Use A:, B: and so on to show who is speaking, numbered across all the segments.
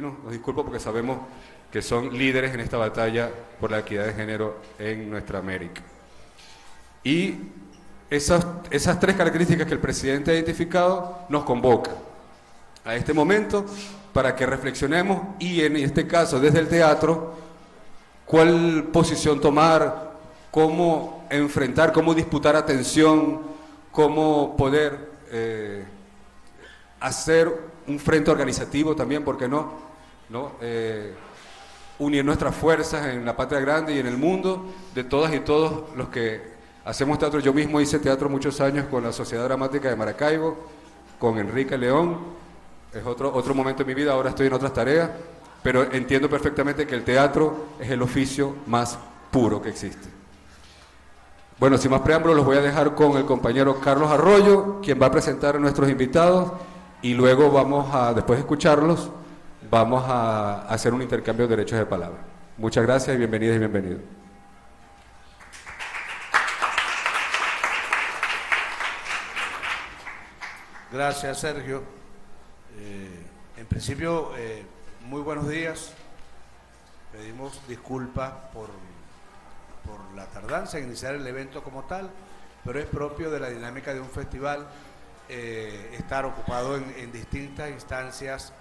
A: Los disculpo porque sabemos que son líderes en esta batalla por la equidad de género en nuestra América. Y esas tres características que el presidente ha identificado nos convocan a este momento para que reflexionemos y en este caso desde el teatro, cuál posición tomar, cómo enfrentar, cómo disputar atención, cómo poder hacer un frente organizativo también, ¿por qué no? Unir nuestras fuerzas en la patria grande y en el mundo de todas y todos los que hacemos teatro. Yo mismo hice teatro muchos años con la Sociedad Dramática de Maracaibo, con Enrique León. Es otro momento de mi vida, ahora estoy en otras tareas, pero entiendo perfectamente que el teatro es el oficio más puro que existe. Bueno, sin más preámbulos, los voy a dejar con el compañero Carlos Arroyo, quien va a presentar a nuestros invitados, y luego después de escucharlos, vamos a hacer un intercambio de derechos de palabra. Muchas gracias y bienvenidas y bienvenidos.
B: Gracias, Sergio. En principio, muy buenos días. Pedimos disculpas por la tardanza en iniciar el evento como tal, pero es propio de la dinámica de un festival estar ocupado en distintas instancias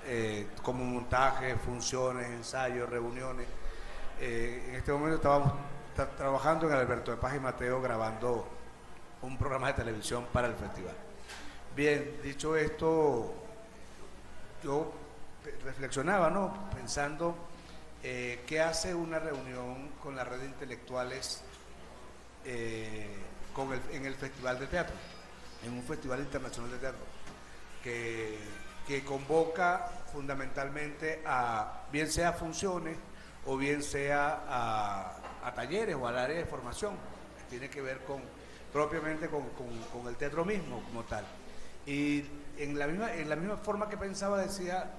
B: como montaje, funciones, ensayos, reuniones. En este momento estábamos trabajando en el Alberto de Paz y Mateo grabando un programa de televisión para el festival. Bien, dicho esto, yo reflexionaba, ¿no? Pensando qué hace una reunión con la red de intelectuales en el Festival de Teatro, en un Festival Internacional de Teatro, que convoca fundamentalmente bien sea a funciones o bien sea a talleres o al área de formación, que tiene que ver propiamente con el teatro mismo como tal. Y en la misma forma que pensaba, decía,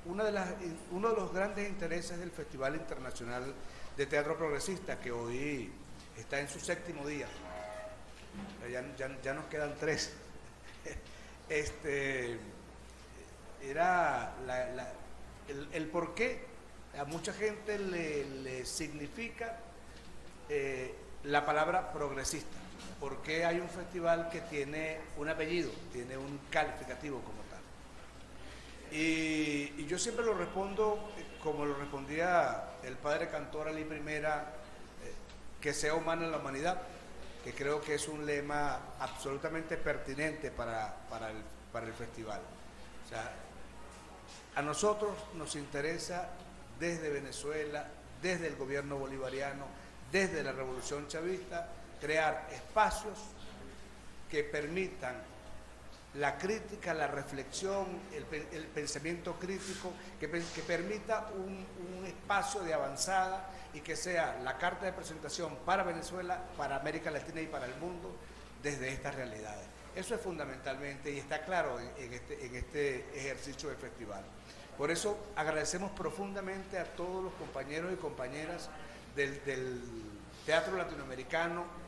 B: uno de los grandes intereses del Festival Internacional de Teatro Progresista, que hoy está en su 7º día, ya nos quedan 3, era el por qué a mucha gente le significa la palabra progresista. ¿Por qué hay un festival que tiene un apellido, tiene un calificativo como tal? Y yo siempre lo respondo como lo respondía el padre cantor Ali Primera, que sea humana en la humanidad, que creo que es un lema absolutamente pertinente para el festival. O sea, a nosotros nos interesa desde Venezuela, desde el gobierno bolivariano, desde la revolución chavista, crear espacios que permitan la crítica, la reflexión, el pensamiento crítico, que permita un espacio de avanzada y que sea la carta de presentación para Venezuela, para América Latina y para el mundo desde estas realidades. Eso es fundamentalmente y está claro en este ejercicio del festival. Por eso agradecemos profundamente a todos los compañeros y compañeras del teatro latinoamericano,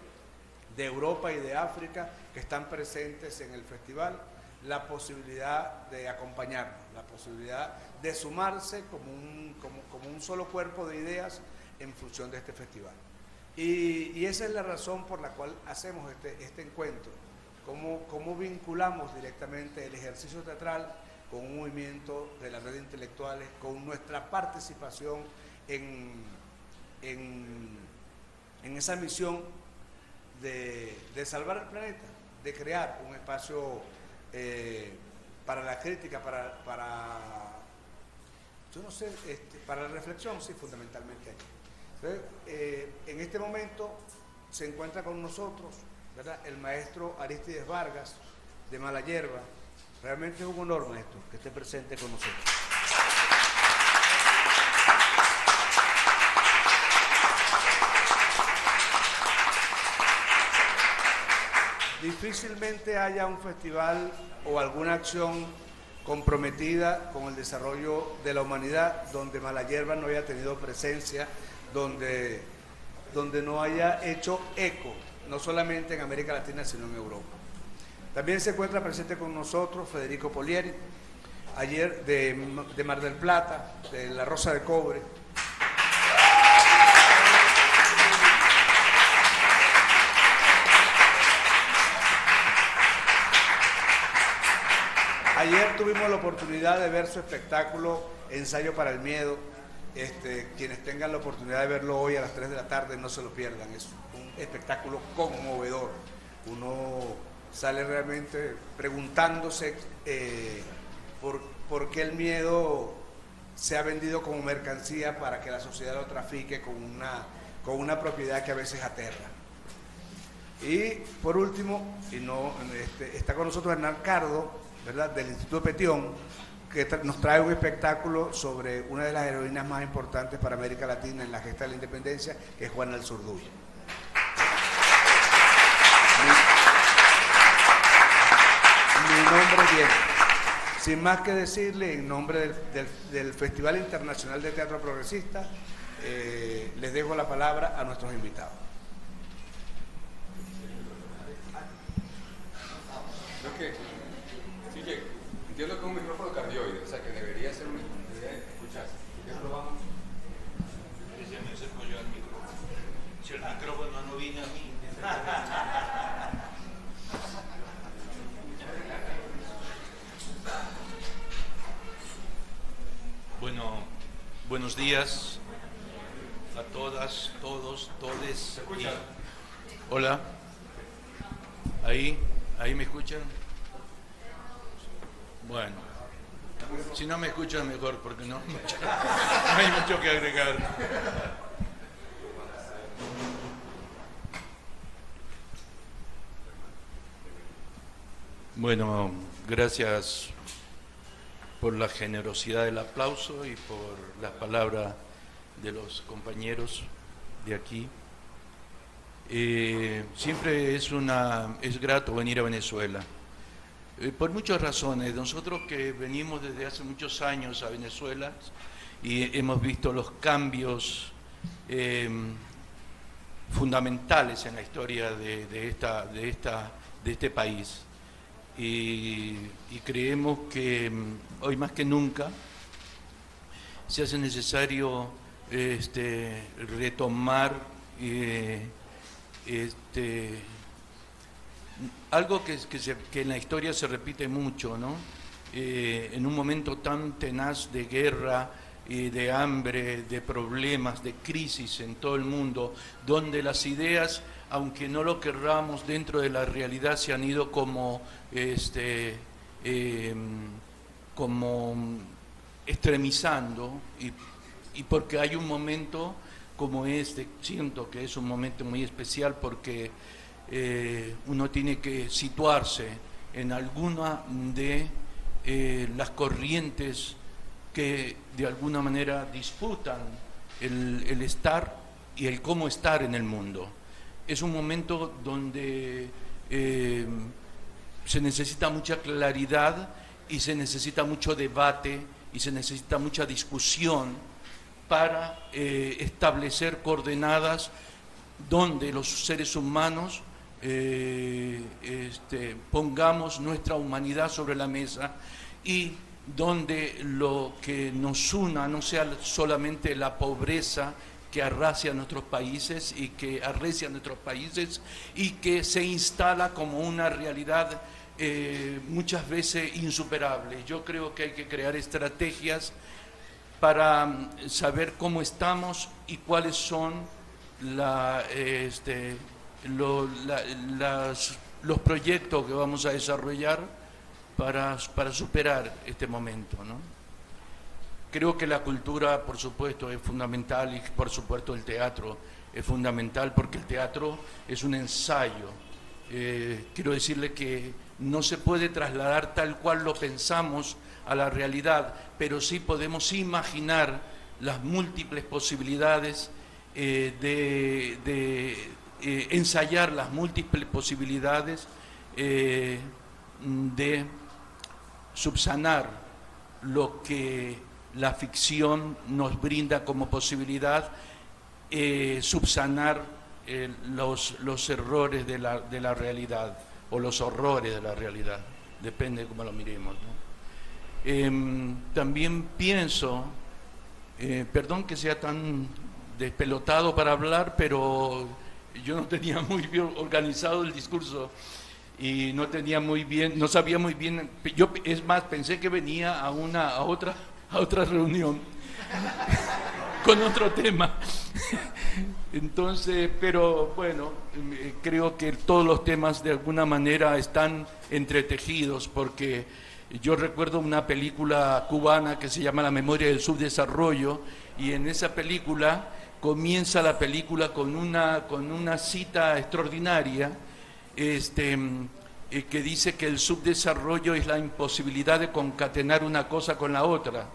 B: de Europa y de África, que están presentes en el festival, la posibilidad de acompañarnos, la posibilidad de sumarse como un solo cuerpo de ideas en función de este festival. Y esa es la razón por la cual hacemos este encuentro, cómo vinculamos directamente el ejercicio teatral con un movimiento de la red de intelectuales, con nuestra participación en esa misión de salvar el planeta, de crear un espacio para la crítica, yo no sé, para la reflexión, sí, fundamentalmente aquí. Entonces, en este momento se encuentra con nosotros, ¿verdad?, el maestro Aristides Vargas, de Mala Hierba. Realmente es un honor, maestro, que esté presente con nosotros. Difícilmente haya un festival o alguna acción comprometida con el desarrollo de la humanidad donde Mala Hierba no haya tenido presencia, donde no haya hecho eco, no solamente en América Latina, sino en Europa. También se encuentra presente con nosotros Federico Polieri. ayer de Mar del Plata, de La Rosa de Cobre. Ayer tuvimos la oportunidad de ver su espectáculo Ensayo para el Miedo. Quienes tengan la oportunidad de verlo hoy a las 3 de la tarde, no se lo pierdan. Es un espectáculo conmovedor. Uno sale realmente preguntándose por qué el miedo se ha vendido como mercancía para que la sociedad lo trafique con una propiedad que a veces aterra. Y por último, está con nosotros Hernán Cardo, ¿verdad?, del Instituto Petión, que nos trae un espectáculo sobre una de las heroínas más importantes para América Latina en la gesta de la independencia, que es Juana el Zurduy. Mi nombre bien. Sin más que decirle, en nombre del Festival Internacional de Teatro Progresista, les dejo la palabra a nuestros invitados.
A: Entiendo que es un micrófono cardioide, o sea que debería ser debería escucharse. ¿Ya probamos?
C: Ya me acerco yo al micrófono. Si el micrófono no viene a mí. Bueno, buenos días a todas, todos, todes.
A: ¿Se escucha?
C: Hola. ¿Ahí me escuchan? Bueno, si no me escuchan mejor porque no hay mucho que agregar. Bueno, gracias por la generosidad del aplauso y por las palabras de los compañeros de aquí. Siempre es grato venir a Venezuela. Por muchas razones. Nosotros que venimos desde hace muchos años a Venezuela y hemos visto los cambios fundamentales en la historia de este país y creemos que hoy más que nunca se hace necesario retomar algo que en la historia se repite mucho, ¿no? En un momento tan tenaz de guerra, de hambre, de problemas, de crisis en todo el mundo, donde las ideas, aunque no lo querramos, dentro de la realidad se han ido como extremizando, y porque hay un momento como este, siento que es un momento muy especial porque uno tiene que situarse en alguna de las corrientes que de alguna manera disputan el estar y el cómo estar en el mundo. Es un momento donde se necesita mucha claridad y se necesita mucho debate y se necesita mucha discusión para establecer coordenadas donde los seres humanos pongamos nuestra humanidad sobre la mesa y donde lo que nos una no sea solamente la pobreza que arracia nuestros países y que arrecia nuestros países y que se instala como una realidad muchas veces insuperable. Yo creo que hay que crear estrategias para saber cómo estamos y cuáles son los proyectos que vamos a desarrollar para superar este momento, ¿no? Creo que la cultura, por supuesto, es fundamental y, por supuesto, el teatro es fundamental porque el teatro es un ensayo. Quiero decirle que no se puede trasladar tal cual lo pensamos a la realidad, pero sí podemos imaginar las múltiples posibilidades ensayar las múltiples posibilidades de subsanar lo que la ficción nos brinda como posibilidad, subsanar los errores de la realidad o los horrores de la realidad, depende de cómo lo miremos, ¿no? También pienso, perdón que sea tan despelotado para hablar, pero yo no tenía muy bien organizado el discurso y no tenía muy bien, no sabía muy bien. Yo, es más, pensé que venía a otra reunión con otro tema. Entonces, pero bueno, creo que todos los temas de alguna manera están entretejidos, porque yo recuerdo una película cubana que se llama La memoria del subdesarrollo, y en esa película comienza la película con una cita extraordinaria, que dice que el subdesarrollo es la imposibilidad de concatenar una cosa con la otra,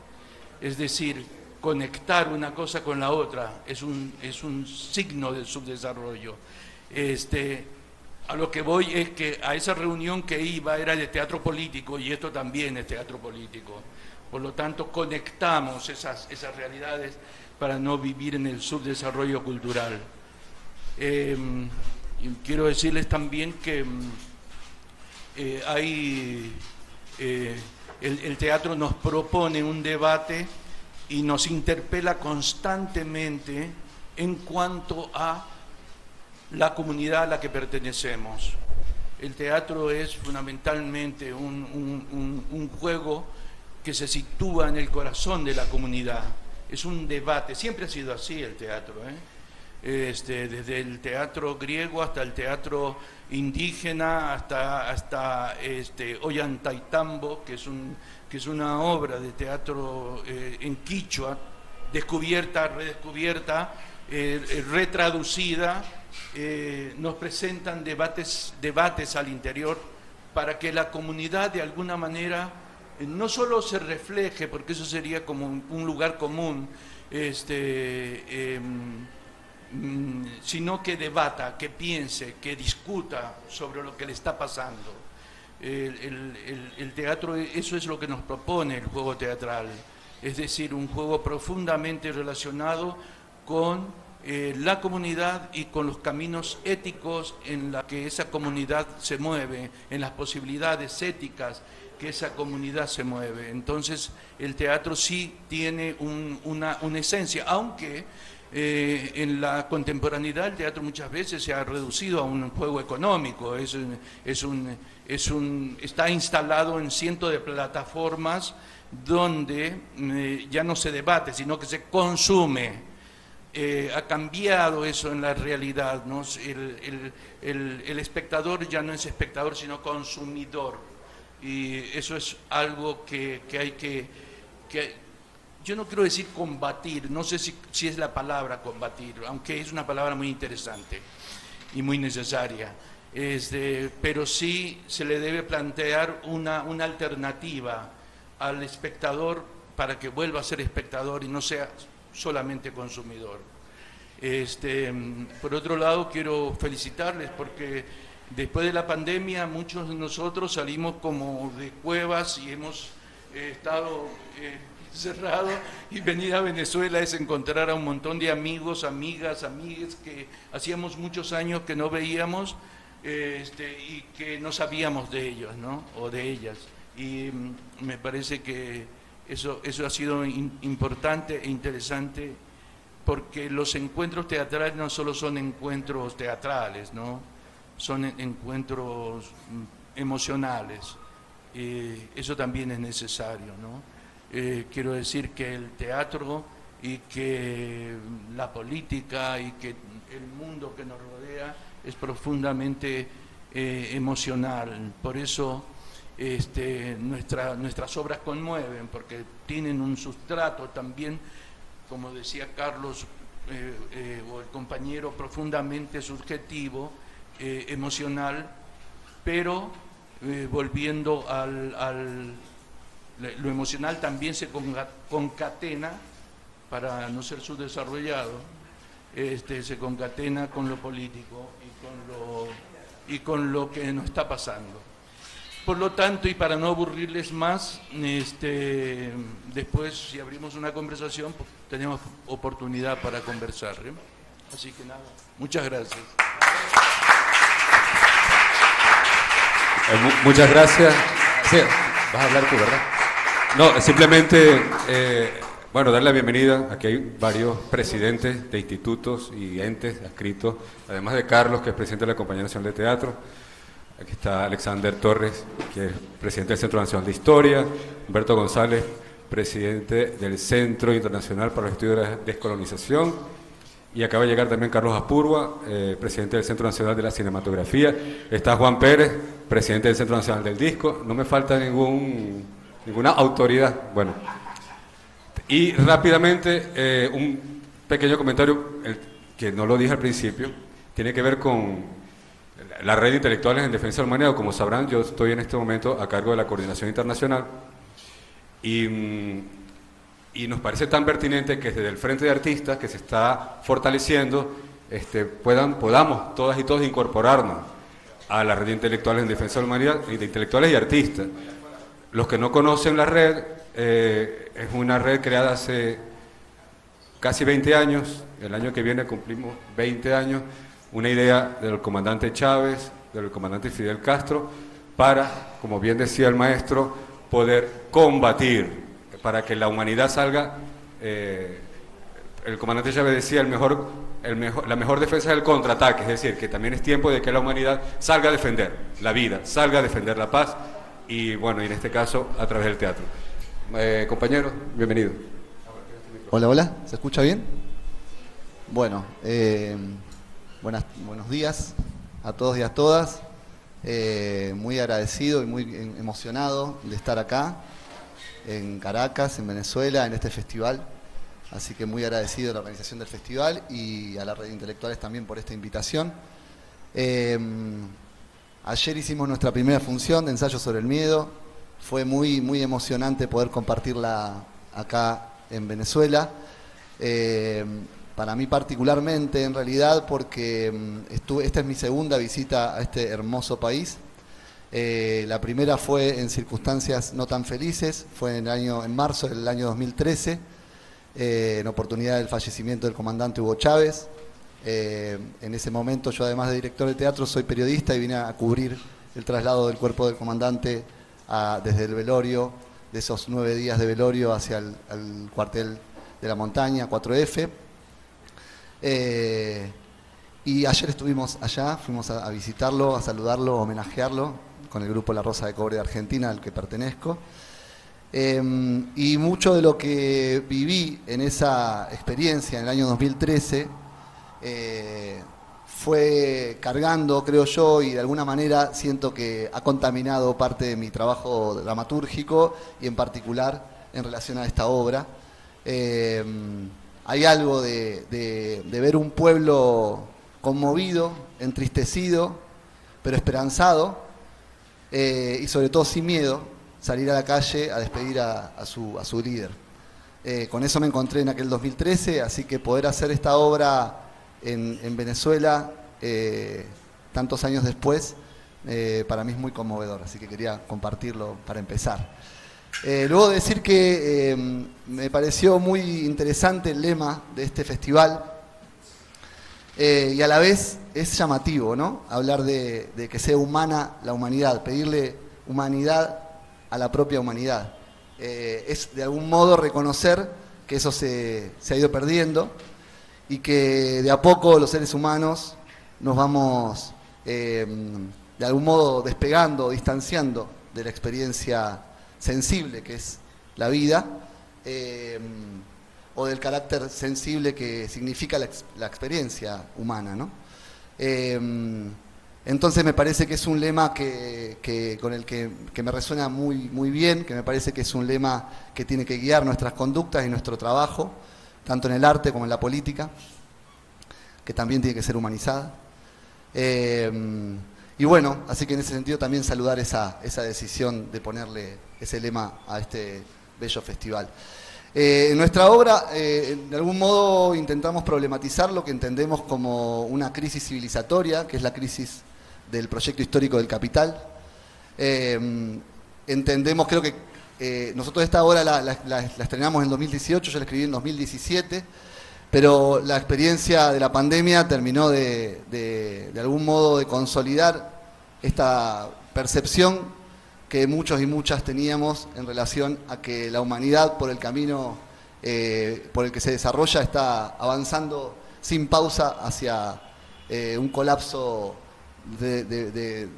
C: es decir, conectar una cosa con la otra es un signo del subdesarrollo. A lo que voy es que a esa reunión que iba era de teatro político, y esto también es teatro político. Por lo tanto, conectamos esas realidades para no vivir en el subdesarrollo cultural. Y quiero decirles también que el teatro nos propone un debate y nos interpela constantemente en cuanto a la comunidad a la que pertenecemos. El teatro es fundamentalmente un juego que se sitúa en el corazón de la comunidad. Es un debate, siempre ha sido así el teatro, desde el teatro griego hasta el teatro indígena, hasta Ollantaytambo, que es una obra de teatro en quichua, descubierta, redescubierta, retraducida. Nos presentan debates al interior para que la comunidad de alguna manera no solo se refleje, porque eso sería como un lugar común, sino que debata, que piense, que discuta sobre lo que le está pasando. El teatro, eso es lo que nos propone el juego teatral, es decir, un juego profundamente relacionado con la comunidad y con los caminos éticos en la que esa comunidad se mueve, en las posibilidades éticas que esa comunidad se mueve. Entonces, el teatro sí tiene una esencia, aunque en la contemporaneidad el teatro muchas veces se ha reducido a un juego económico, está instalado en cientos de plataformas donde ya no se debate, sino que se consume. Ha cambiado eso en la realidad, ¿no? El espectador ya no es espectador, sino consumidor. Y eso es algo que hay que yo no quiero decir combatir, no sé si es la palabra combatir, aunque es una palabra muy interesante y muy necesaria, pero sí se le debe plantear una alternativa al espectador para que vuelva a ser espectador y no sea solamente consumidor. Por otro lado, quiero felicitarles porque después de la pandemia muchos de nosotros salimos como de cuevas y hemos estado cerrados, y venir a Venezuela es encontrar a un montón de amigos, amigas, amigues que hacíamos muchos años que no veíamos y que no sabíamos de ellos, ¿no? O de ellas. Y me parece que eso ha sido importante e interesante, porque los encuentros teatrales no solo son encuentros teatrales, ¿no? Son encuentros emocionales. Eso también es necesario, ¿no? Quiero decir que el teatro y que la política y que el mundo que nos rodea es profundamente emocional. Por eso nuestras obras conmueven, porque tienen un sustrato también, como decía Carlos o el compañero, profundamente subjetivo, emocional, pero volviendo lo emocional también se concatena, para no ser subdesarrollado, se concatena con lo político y con lo que nos está pasando. Por lo tanto, y para no aburrirles más, después si abrimos una conversación, pues, tenemos oportunidad para conversar, ¿eh? Así que nada, muchas gracias.
A: Muchas gracias. Sí, vas a hablar tú, ¿verdad? No, simplemente, bueno, dar la bienvenida. Aquí hay varios presidentes de institutos y entes adscritos, además de Carlos, que es presidente de la Compañía Nacional de Teatro. Aquí está Alexander Torres, que es presidente del Centro Nacional de Historia. Humberto González, presidente del Centro Internacional para los Estudios de la Descolonización. Y acaba de llegar también Carlos Apurua, presidente del Centro Nacional de la Cinematografía. Está Juan Pérez, presidente del Centro Nacional del Disco. No me falta ninguna autoridad. Bueno, y rápidamente un pequeño comentario que no lo dije al principio, tiene que ver con la red de intelectuales en defensa de la humanidad. Como sabrán, yo estoy en este momento a cargo de la coordinación internacional y nos parece tan pertinente que desde el Frente de Artistas, que se está fortaleciendo, podamos todas y todos incorporarnos a la red de intelectuales en defensa de la humanidad, de intelectuales y artistas. Los que no conocen la red, es una red creada hace casi 20 años, el año que viene cumplimos 20 años, una idea del comandante Chávez, del comandante Fidel Castro, para, como bien decía el maestro, poder combatir, para que la humanidad salga. El comandante Chávez decía, la mejor defensa es el contraataque, es decir, que también es tiempo de que la humanidad salga a defender la vida, salga a defender la paz, y bueno, y en este caso a través del teatro. Compañero, bienvenido.
D: Hola, hola, ¿se escucha bien? Bueno, buenos días a todos y a todas. Muy agradecido y muy emocionado de estar acá en Caracas, en Venezuela, en este festival. Así que muy agradecido a la organización del festival y a la red de intelectuales también por esta invitación. Ayer hicimos nuestra primera función de ensayo sobre el miedo. Fue muy emocionante poder compartirla acá en Venezuela. Para mí particularmente, en realidad, porque esta es mi segunda visita a este hermoso país. La primera fue en circunstancias no tan felices, fue en marzo del año 2013, en oportunidad del fallecimiento del comandante Hugo Chávez. En ese momento yo, además de director de teatro, soy periodista y vine a cubrir el traslado del cuerpo del comandante desde el velorio, de esos 9 días de velorio hacia el cuartel de la montaña, 4F. Y ayer estuvimos allá, fuimos a visitarlo, a saludarlo, a homenajearlo con el grupo La Rosa de Cobre de Argentina, al que pertenezco. Y mucho de lo que viví en esa experiencia en el año 2013 fue cargando, creo yo, y de alguna manera siento que ha contaminado parte de mi trabajo dramatúrgico y en particular en relación a esta obra. Hay algo de ver un pueblo conmovido, entristecido, pero esperanzado, y sobre todo sin miedo, salir a la calle a despedir a su líder. Con eso me encontré en aquel 2013, así que poder hacer esta obra en Venezuela, tantos años después, para mí es muy conmovedor, así que quería compartirlo para empezar. Luego de decir que me pareció muy interesante el lema de este festival, y a la vez es llamativo, ¿no? Hablar de que sea humana la humanidad, pedirle humanidad a la propia humanidad. Es de algún modo reconocer que eso se ha ido perdiendo y que de a poco los seres humanos nos vamos de algún modo despegando, distanciando de la experiencia sensible que es la vida, o del carácter sensible que significa la experiencia humana, ¿no? Entonces me parece que es un lema con el que me resuena muy bien, que me parece que es un lema que tiene que guiar nuestras conductas y nuestro trabajo, tanto en el arte como en la política, que también tiene que ser humanizada. Y bueno, así que en ese sentido también saludar esa decisión de ponerle ese lema a este bello festival. En nuestra obra, de algún modo, intentamos problematizar lo que entendemos como una crisis civilizatoria, que es la crisis del proyecto histórico del capital. Entendemos, creo que nosotros esta obra la estrenamos en 2018, yo la escribí en 2017, pero la experiencia de la pandemia terminó de algún modo de consolidar esta percepción que muchos y muchas teníamos en relación a que la humanidad, por el camino por el que se desarrolla, está avanzando sin pausa hacia un colapso de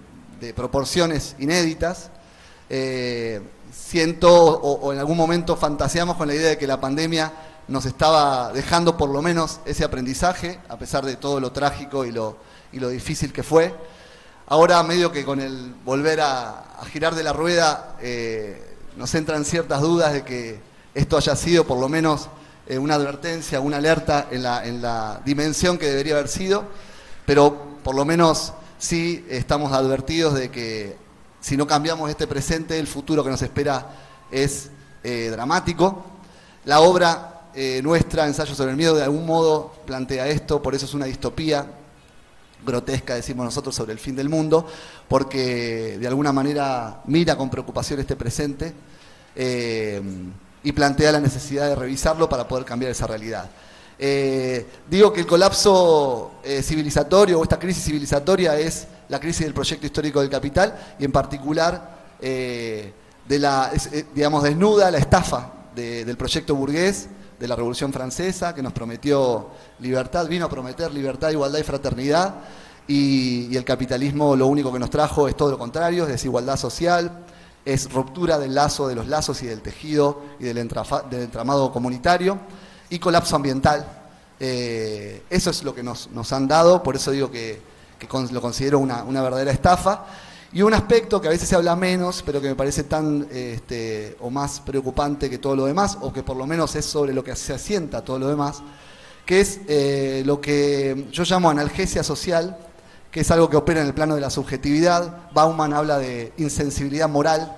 D: proporciones inéditas. Siento o en algún momento fantaseamos con la idea de que la pandemia nos estaba dejando por lo menos ese aprendizaje, a pesar de todo lo trágico y lo difícil que fue. Ahora, medio que con el volver a girar de la rueda, nos entran ciertas dudas de que esto haya sido por lo menos una advertencia, una alerta en la dimensión que debería haber sido, pero por lo menos sí estamos advertidos de que si no cambiamos este presente, el futuro que nos espera es dramático. La obra nuestra, Ensayo sobre el miedo, de algún modo plantea esto, por eso es una distopía grotesca, decimos nosotros, sobre el fin del mundo, porque de alguna manera mira con preocupación este presente y plantea la necesidad de revisarlo para poder cambiar esa realidad. Digo que el colapso civilizatorio o esta crisis civilizatoria es la crisis del proyecto histórico del capital y en particular digamos, desnuda la estafa del proyecto burgués de la Revolución Francesa, que nos prometió libertad, vino a prometer libertad, igualdad y fraternidad, y el capitalismo lo único que nos trajo es todo lo contrario, es desigualdad social, es ruptura del lazo, de los lazos y del tejido y del entramado comunitario, y colapso ambiental. Eso es lo que nos han dado, por eso digo que lo considero una verdadera estafa. Y un aspecto que a veces se habla menos, pero que me parece tan o más preocupante que todo lo demás, o que por lo menos es sobre lo que se asienta todo lo demás, que es lo que yo llamo analgesia social, que es algo que opera en el plano de la subjetividad. Bauman habla de insensibilidad moral,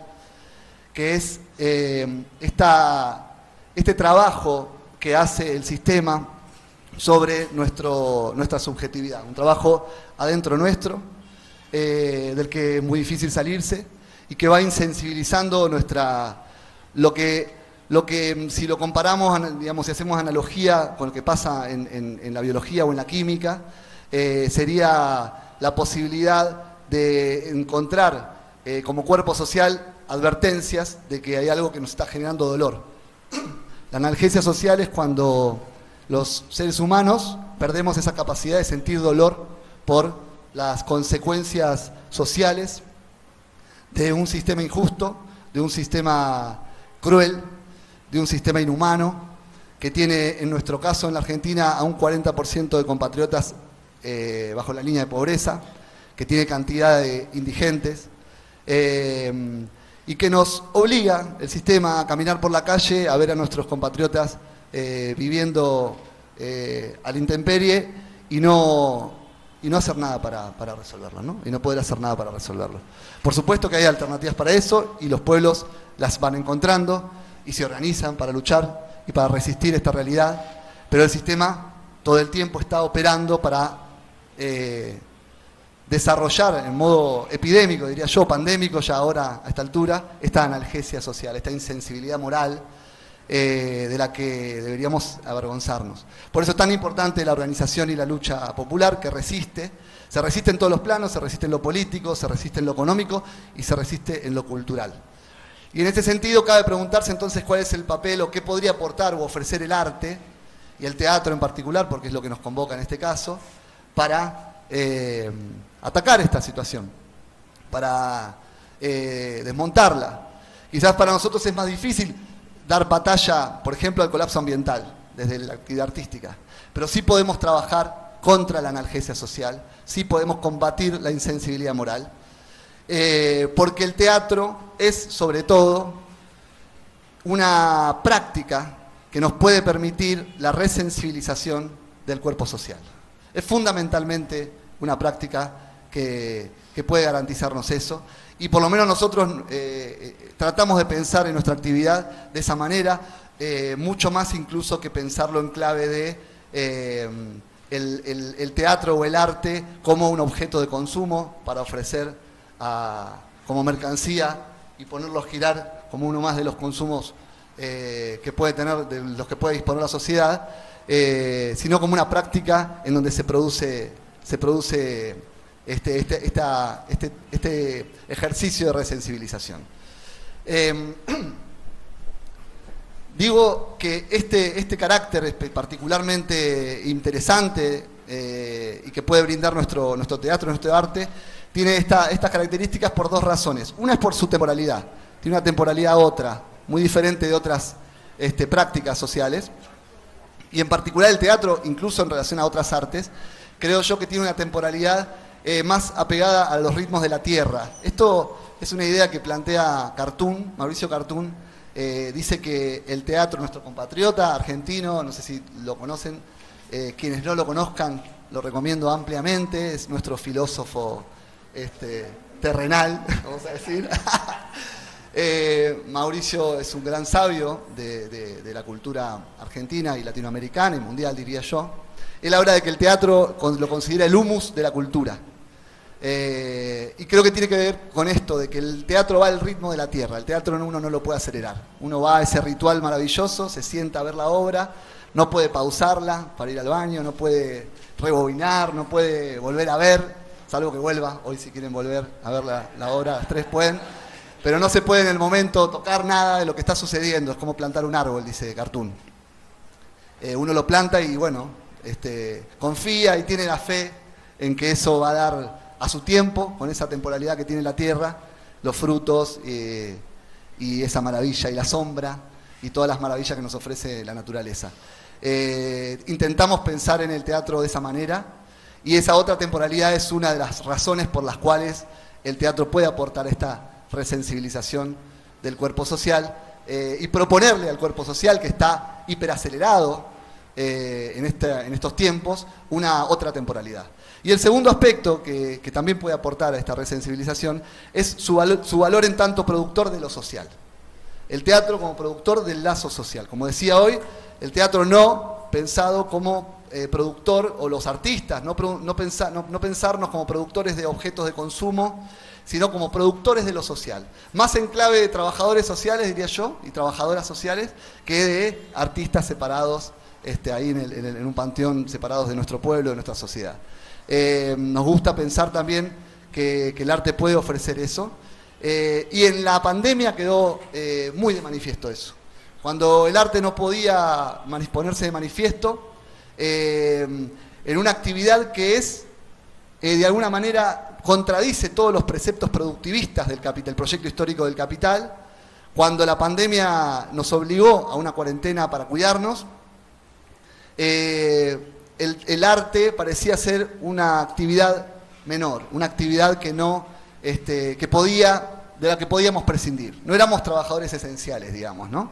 D: que es este trabajo que hace el sistema sobre nuestra subjetividad, un trabajo adentro nuestro, del que es muy difícil salirse y que va insensibilizando lo que si lo comparamos, digamos, si hacemos analogía con lo que pasa en la biología o en la química, sería la posibilidad de encontrar como cuerpo social advertencias de que hay algo que nos está generando dolor. La analgesia social es cuando los seres humanos perdemos esa capacidad de sentir dolor por las consecuencias sociales de un sistema injusto, de un sistema cruel, de un sistema inhumano, que tiene, en nuestro caso en la Argentina, a un 40% de compatriotas bajo la línea de pobreza, que tiene cantidad de indigentes, y que nos obliga el sistema a caminar por la calle, a ver a nuestros compatriotas viviendo a la intemperie y no hacer nada para resolverlo, ¿no? Y no poder hacer nada para resolverlo. Por supuesto que hay alternativas para eso y los pueblos las van encontrando y se organizan para luchar y para resistir esta realidad, pero el sistema todo el tiempo está operando para desarrollar en modo epidémico, diría yo, pandémico ya ahora a esta altura, esta analgesia social, esta insensibilidad moral de la que deberíamos avergonzarnos. Por eso es tan importante la organización y la lucha popular que resiste. Se resiste en todos los planos, se resiste en lo político, se resiste en lo económico y se resiste en lo cultural. Y en este sentido cabe preguntarse entonces cuál es el papel o qué podría aportar o ofrecer el arte, y el teatro en particular, porque es lo que nos convoca en este caso, para atacar esta situación, para desmontarla. Quizás para nosotros es más difícil dar batalla, por ejemplo, al colapso ambiental desde la actividad artística, pero sí podemos trabajar contra la analgesia social, sí podemos combatir la insensibilidad moral, porque el teatro es sobre todo una práctica que nos puede permitir la resensibilización del cuerpo social. Es fundamentalmente una práctica que puede garantizarnos eso, y por lo menos nosotros tratamos de pensar en nuestra actividad de esa manera, mucho más incluso que pensarlo en clave de el teatro o el arte como un objeto de consumo para ofrecer como mercancía y ponerlo a girar como uno más de los consumos que puede tener, de los que puede disponer la sociedad, sino como una práctica en donde se produce este ejercicio de resensibilización. Digo que este carácter particularmente interesante y que puede brindar nuestro teatro, nuestro arte, tiene estas características por dos razones. Una es por su temporalidad. Tiene una temporalidad otra, muy diferente de otras prácticas sociales. Y en particular el teatro, incluso en relación a otras artes, creo yo que tiene una temporalidad más apegada a los ritmos de la tierra. Esto es una idea que plantea Cartoon, Mauricio Cartoon. Dice que el teatro, nuestro compatriota argentino, no sé si lo conocen, quienes no lo conozcan, lo recomiendo ampliamente, es nuestro filósofo terrenal, vamos a decir. Mauricio es un gran sabio de la cultura argentina y latinoamericana y mundial, diría yo. Él habla de que el teatro lo considera el humus de la cultura. Y creo que tiene que ver con esto, de que el teatro va al ritmo de la tierra. El teatro uno no lo puede acelerar. Uno va a ese ritual maravilloso, se sienta a ver la obra, no puede pausarla para ir al baño, no puede rebobinar, no puede volver a ver, salvo que vuelva. Hoy si quieren volver a ver la obra, las 3 pueden. Pero no se puede en el momento tocar nada de lo que está sucediendo. Es como plantar un árbol, dice Cartoon. Uno lo planta y bueno, confía y tiene la fe en que eso va a dar a su tiempo, con esa temporalidad que tiene la tierra, los frutos y esa maravilla y la sombra y todas las maravillas que nos ofrece la naturaleza. Intentamos pensar en el teatro de esa manera y esa otra temporalidad es una de las razones por las cuales el teatro puede aportar esta resensibilización del cuerpo social y proponerle al cuerpo social, que está hiperacelerado en estos tiempos, una otra temporalidad. Y el segundo aspecto que también puede aportar a esta resensibilización es su valor en tanto productor de lo social. El teatro como productor del lazo social. Como decía hoy, el teatro no pensado como productor, o los artistas, no pensarnos como productores de objetos de consumo, sino como productores de lo social. Más en clave de trabajadores sociales, diría yo, y trabajadoras sociales, que de artistas separados, ahí en un panteón, separados de nuestro pueblo, de nuestra sociedad. Nos gusta pensar también que el arte puede ofrecer eso. Y en la pandemia quedó muy de manifiesto eso. Cuando el arte no podía ponerse de manifiesto, en una actividad que es, de alguna manera, contradice todos los preceptos productivistas del proyecto histórico del capital, cuando la pandemia nos obligó a una cuarentena para cuidarnos, el arte parecía ser una actividad menor, una actividad que no, de la que podíamos prescindir. No éramos trabajadores esenciales, digamos, ¿no?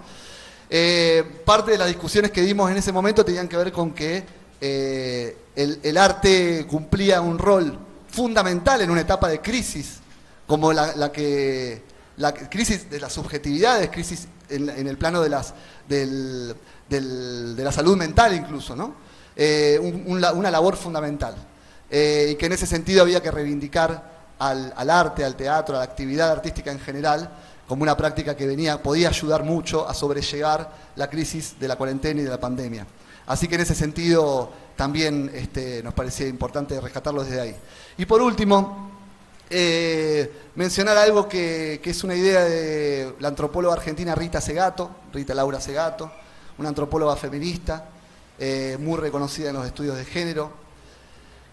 D: Parte de las discusiones que dimos en ese momento tenían que ver con que el arte cumplía un rol fundamental en una etapa de crisis, como la crisis de las subjetividades, crisis en el plano de la salud mental incluso, ¿no? Una labor fundamental. Y que en ese sentido había que reivindicar al arte, al teatro, a la actividad artística en general, como una práctica que podía ayudar mucho a sobrellevar la crisis de la cuarentena y de la pandemia. Así que en ese sentido también nos parecía importante rescatarlo desde ahí. Y por último, mencionar algo que es una idea de la antropóloga argentina Rita Laura Segato, una antropóloga feminista, muy reconocida en los estudios de género,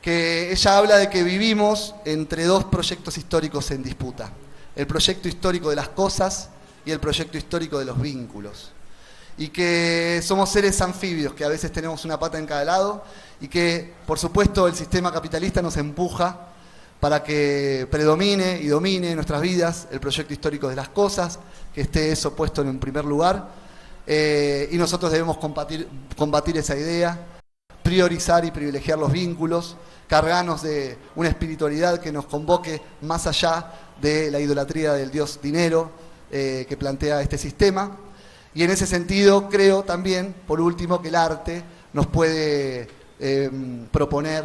D: que ella habla de que vivimos entre dos proyectos históricos en disputa: el proyecto histórico de las cosas y el proyecto histórico de los vínculos. Y que somos seres anfibios, que a veces tenemos una pata en cada lado, y que, por supuesto, el sistema capitalista nos empuja para que predomine y domine en nuestras vidas el proyecto histórico de las cosas, que esté eso puesto en un primer lugar, y nosotros debemos combatir esa idea, priorizar y privilegiar los vínculos, cargarnos de una espiritualidad que nos convoque más allá de la idolatría del dios dinero que plantea este sistema. Y en ese sentido creo también, por último, que el arte nos puede proponer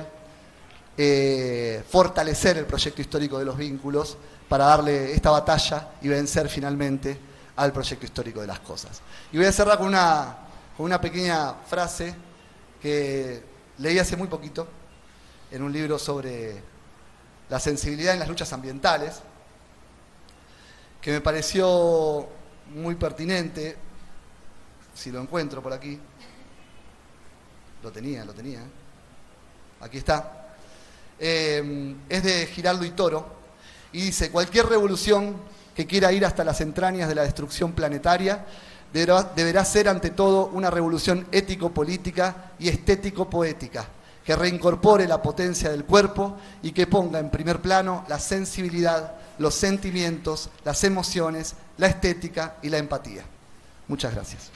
D: fortalecer el proyecto histórico de los vínculos para darle esta batalla y vencer finalmente al proyecto histórico de las cosas. Y voy a cerrar con una pequeña frase que leí hace muy poquito en un libro sobre la sensibilidad en las luchas ambientales, que me pareció muy pertinente, si lo encuentro por aquí, lo tenía, aquí está, es de Giraldo y Toro, y dice: cualquier revolución que quiera ir hasta las entrañas de la destrucción planetaria deberá ser ante todo una revolución ético-política y estético-poética, que reincorpore la potencia del cuerpo y que ponga en primer plano la sensibilidad, los sentimientos, las emociones, la estética y la empatía. Muchas gracias.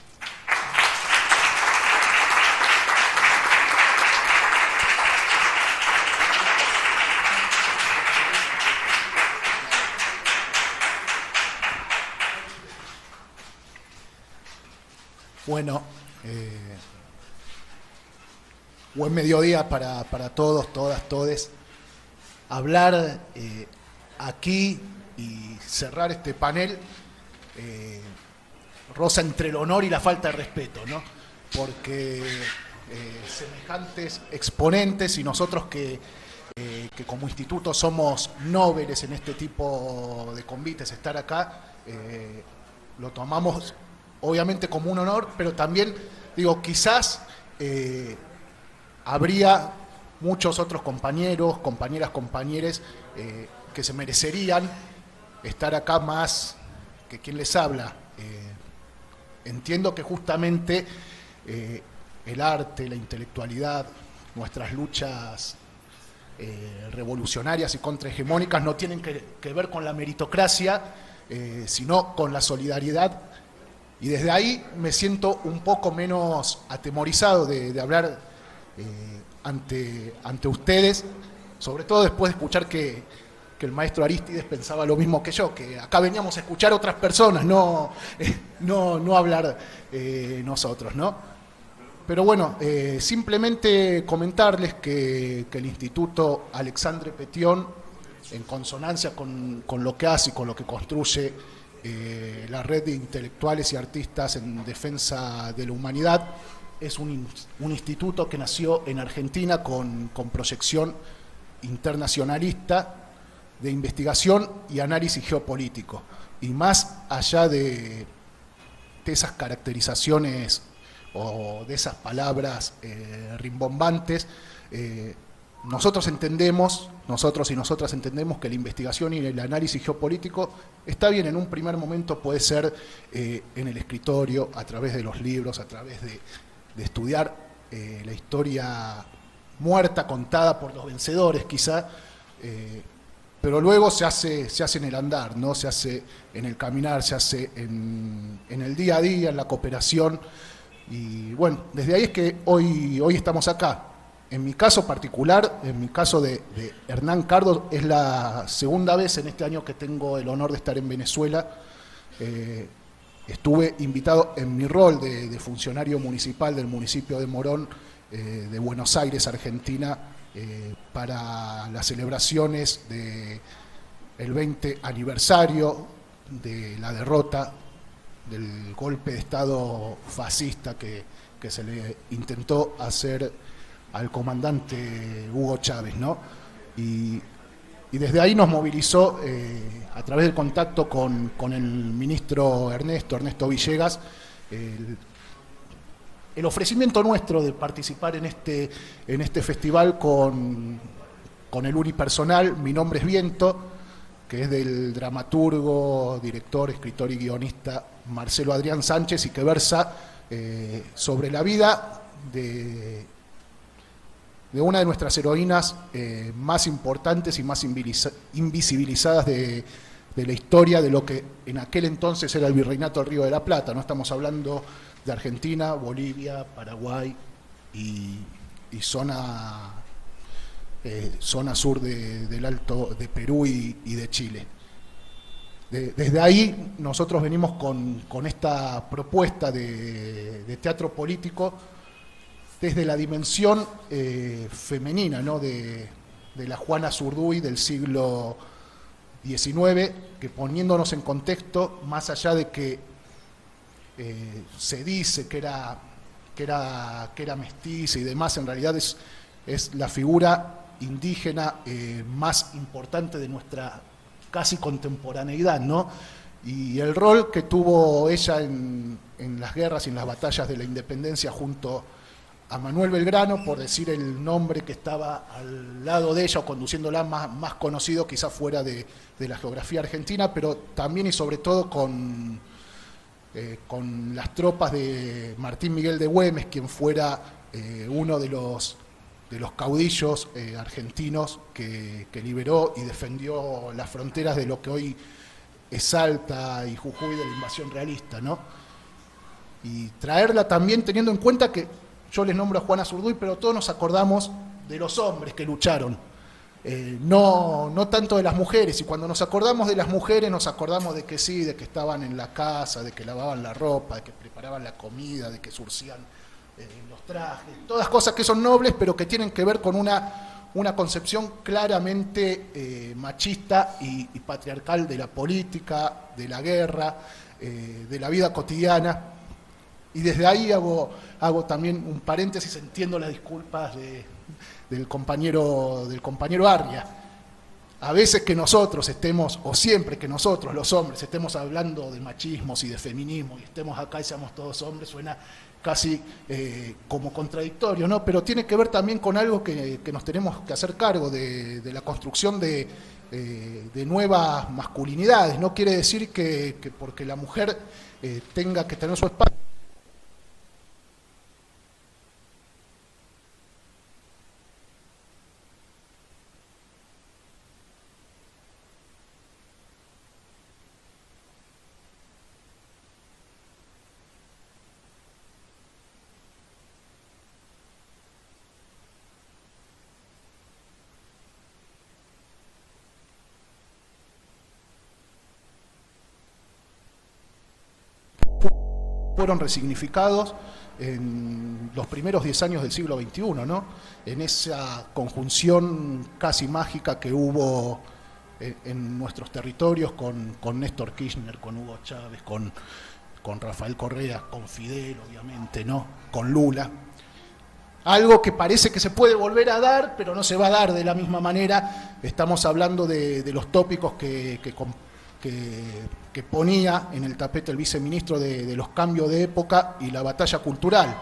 E: Bueno, buen mediodía para todos, todas, todes. Hablar aquí y cerrar este panel roza entre el honor y la falta de respeto, ¿no? Porque semejantes exponentes y nosotros que como instituto somos nobles en este tipo de convites, estar acá, lo tomamos obviamente como un honor, pero también, digo, quizás habría muchos otros compañeros, compañeras, compañeres que se merecerían estar acá más que quien les habla. Entiendo que justamente el arte, la intelectualidad, nuestras luchas revolucionarias y contrahegemónicas no tienen que ver con la meritocracia, sino con la solidaridad. Y desde ahí me siento un poco menos atemorizado de hablar ante ustedes, sobre todo después de escuchar que el maestro Arístides pensaba lo mismo que yo, que acá veníamos a escuchar a otras personas, no hablar nosotros, ¿no? Pero bueno, simplemente comentarles que el Instituto Alexandre Petion, en consonancia con lo que hace y con lo que construye la red de intelectuales y artistas en defensa de la humanidad, es un instituto que nació en Argentina con proyección internacionalista de investigación y análisis geopolítico. Y más allá de esas caracterizaciones o de esas palabras rimbombantes, nosotros y nosotras entendemos que la investigación y el análisis geopolítico está bien, en un primer momento puede ser en el escritorio, a través de los libros, a través de estudiar la historia muerta contada por los vencedores quizá, pero luego se hace en el andar, ¿no? Se hace en el caminar, se hace en el día a día, en la cooperación. Y bueno, desde ahí es que hoy estamos acá. En mi caso particular, en mi caso de Hernán Cardo, es la segunda vez en este año que tengo el honor de estar en Venezuela. Estuve invitado en mi rol de funcionario municipal del municipio de Morón, de Buenos Aires, Argentina, para las celebraciones del 20 aniversario de la derrota del golpe de Estado fascista que se le intentó hacer al comandante Hugo Chávez, ¿no? Y desde ahí nos movilizó, a través del contacto con el ministro Ernesto Villegas, el ofrecimiento nuestro de participar en este festival con el unipersonal Mi Nombre es Viento, que es del dramaturgo, director, escritor y guionista Marcelo Adrián Sánchez, y que versa sobre la vida de una de nuestras heroínas más importantes y más invisibilizadas de la historia de lo que en aquel entonces era el Virreinato del Río de la Plata. No estamos hablando de Argentina, Bolivia, Paraguay y zona sur del Alto de Perú y de Chile. Desde ahí nosotros venimos con esta propuesta de teatro político desde la dimensión femenina, ¿no? de la Juana Zurduy del siglo XIX, que poniéndonos en contexto, más allá de que se dice que era mestiza y demás, en realidad es la figura indígena más importante de nuestra casi contemporaneidad, ¿no? Y el rol que tuvo ella en las guerras y en las batallas de la independencia junto a Manuel Belgrano, por decir el nombre que estaba al lado de ella o conduciéndola, más conocido quizás fuera de la geografía argentina, pero también y sobre todo con las tropas de Martín Miguel de Güemes, quien fuera uno de los caudillos argentinos que liberó y defendió las fronteras de lo que hoy es Salta y Jujuy de la invasión realista, ¿no? Y traerla también teniendo en cuenta que yo les nombro a Juana Zurduy, pero todos nos acordamos de los hombres que lucharon, no tanto de las mujeres, y cuando nos acordamos de las mujeres nos acordamos de que sí, de que estaban en la casa, de que lavaban la ropa, de que preparaban la comida, de que surcían los trajes, todas cosas que son nobles, pero que tienen que ver con una concepción claramente machista y patriarcal de la política, de la guerra, de la vida cotidiana. Y desde ahí hago también un paréntesis, entiendo las disculpas del compañero Arria. A veces que nosotros estemos, o siempre que nosotros los hombres estemos hablando de machismos y de feminismo y estemos acá y seamos todos hombres, suena casi como contradictorio, ¿no? Pero tiene que ver también con algo que nos tenemos que hacer cargo de la construcción de nuevas masculinidades. No quiere decir que porque la mujer tenga que tener su espacio. Fueron resignificados en los primeros 10 años del siglo XXI, ¿no? En esa conjunción casi mágica que hubo en nuestros territorios con Néstor Kirchner, con Hugo Chávez, con Rafael Correa, con Fidel, obviamente, ¿no? Con Lula. Algo que parece que se puede volver a dar, pero no se va a dar de la misma manera. Estamos hablando de los tópicos que ponía en el tapete el viceministro de los cambios de época y la batalla cultural.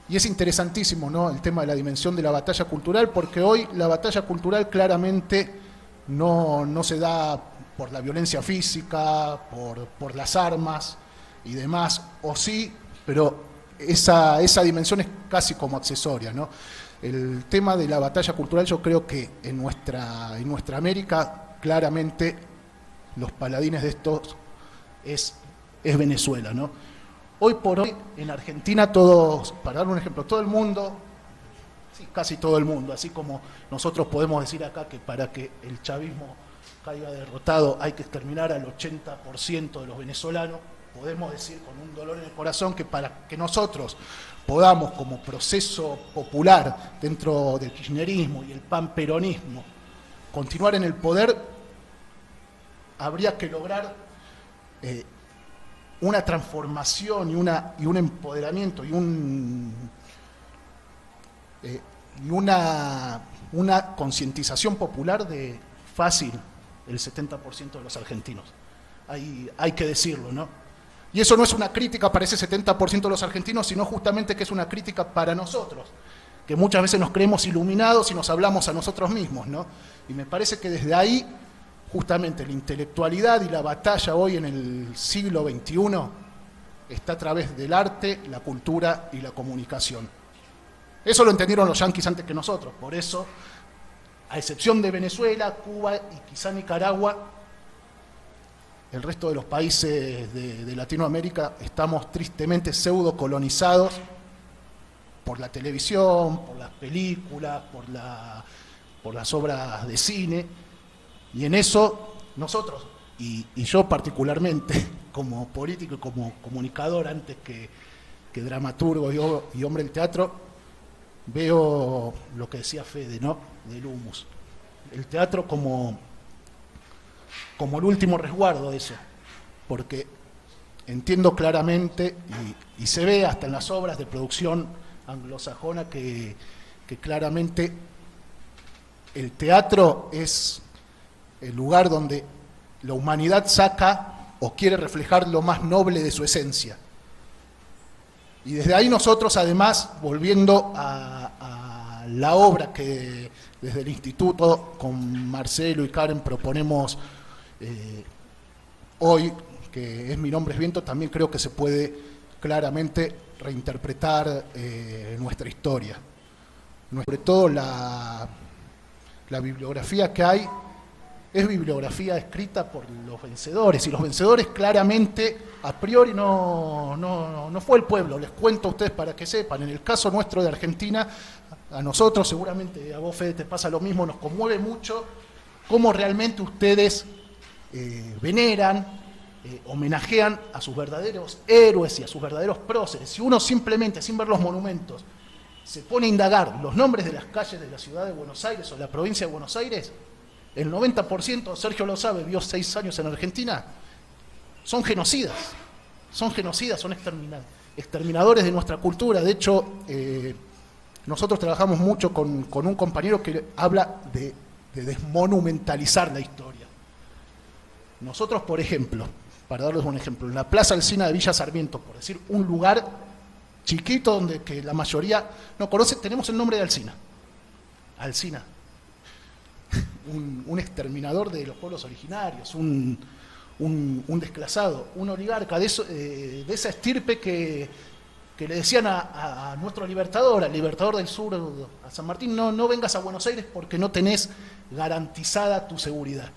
E: Y es interesantísimo, ¿no?, el tema de la dimensión de la batalla cultural, porque hoy la batalla cultural claramente no se da por la violencia física, por las armas y demás, o sí, pero esa dimensión es casi como accesoria, ¿no? El tema de la batalla cultural, yo creo que en nuestra América claramente los paladines de estos es Venezuela, ¿no? Hoy por hoy en Argentina todos, para dar un ejemplo, todo el mundo, sí, casi todo el mundo, así como nosotros podemos decir acá que para que el chavismo caiga derrotado hay que exterminar al 80% de los venezolanos, podemos decir con un dolor en el corazón que para que nosotros podamos como proceso popular dentro del kirchnerismo y el panperonismo continuar en el poder, habría que lograr una transformación y un empoderamiento y una concientización popular de fácil el 70% de los argentinos. Hay que decirlo, ¿no? Y eso no es una crítica para ese 70% de los argentinos, sino justamente que es una crítica para nosotros, que muchas veces nos creemos iluminados y nos hablamos a nosotros mismos, ¿no? Y me parece que desde ahí justamente la intelectualidad y la batalla hoy en el siglo XXI está a través del arte, la cultura y la comunicación. Eso lo entendieron los yanquis antes que nosotros, por eso, a excepción de Venezuela, Cuba y quizá Nicaragua, el resto de los países de Latinoamérica estamos tristemente pseudo colonizados por la televisión, por las películas, por las obras de cine. Y en eso nosotros, y yo particularmente, como político y como comunicador antes que dramaturgo y hombre del teatro, veo lo que decía Fede, ¿no?, del humus. El teatro como el último resguardo de eso, porque entiendo claramente, y se ve hasta en las obras de producción anglosajona, que claramente el teatro es el lugar donde la humanidad saca o quiere reflejar lo más noble de su esencia. Y desde ahí nosotros, además, volviendo a la obra que desde el Instituto con Marcelo y Karen proponemos hoy, que es Mi nombre es Viento, también creo que se puede claramente reinterpretar nuestra historia. Sobre todo la bibliografía que hay es bibliografía escrita por los vencedores, y los vencedores claramente, a priori, no fue el pueblo. Les cuento a ustedes para que sepan, en el caso nuestro de Argentina, a nosotros, seguramente a vos, Fede, te pasa lo mismo, nos conmueve mucho cómo realmente ustedes veneran, homenajean a sus verdaderos héroes y a sus verdaderos próceres. Si uno simplemente, sin ver los monumentos, se pone a indagar los nombres de las calles de la ciudad de Buenos Aires o la provincia de Buenos Aires, el 90%, Sergio lo sabe, vivió 6 años en Argentina, son genocidas, son exterminadores de nuestra cultura. De hecho, nosotros trabajamos mucho con un compañero que habla de desmonumentalizar la historia. Nosotros, por ejemplo, para darles un ejemplo, en la Plaza Alsina de Villa Sarmiento, por decir un lugar chiquito donde que la mayoría no conoce, tenemos el nombre de Alsina. Alsina. Un exterminador de los pueblos originarios, un desclasado, un oligarca de esa estirpe que le decían a nuestro libertador, al libertador del sur, a San Martín, no vengas a Buenos Aires porque no tenés garantizada tu seguridad.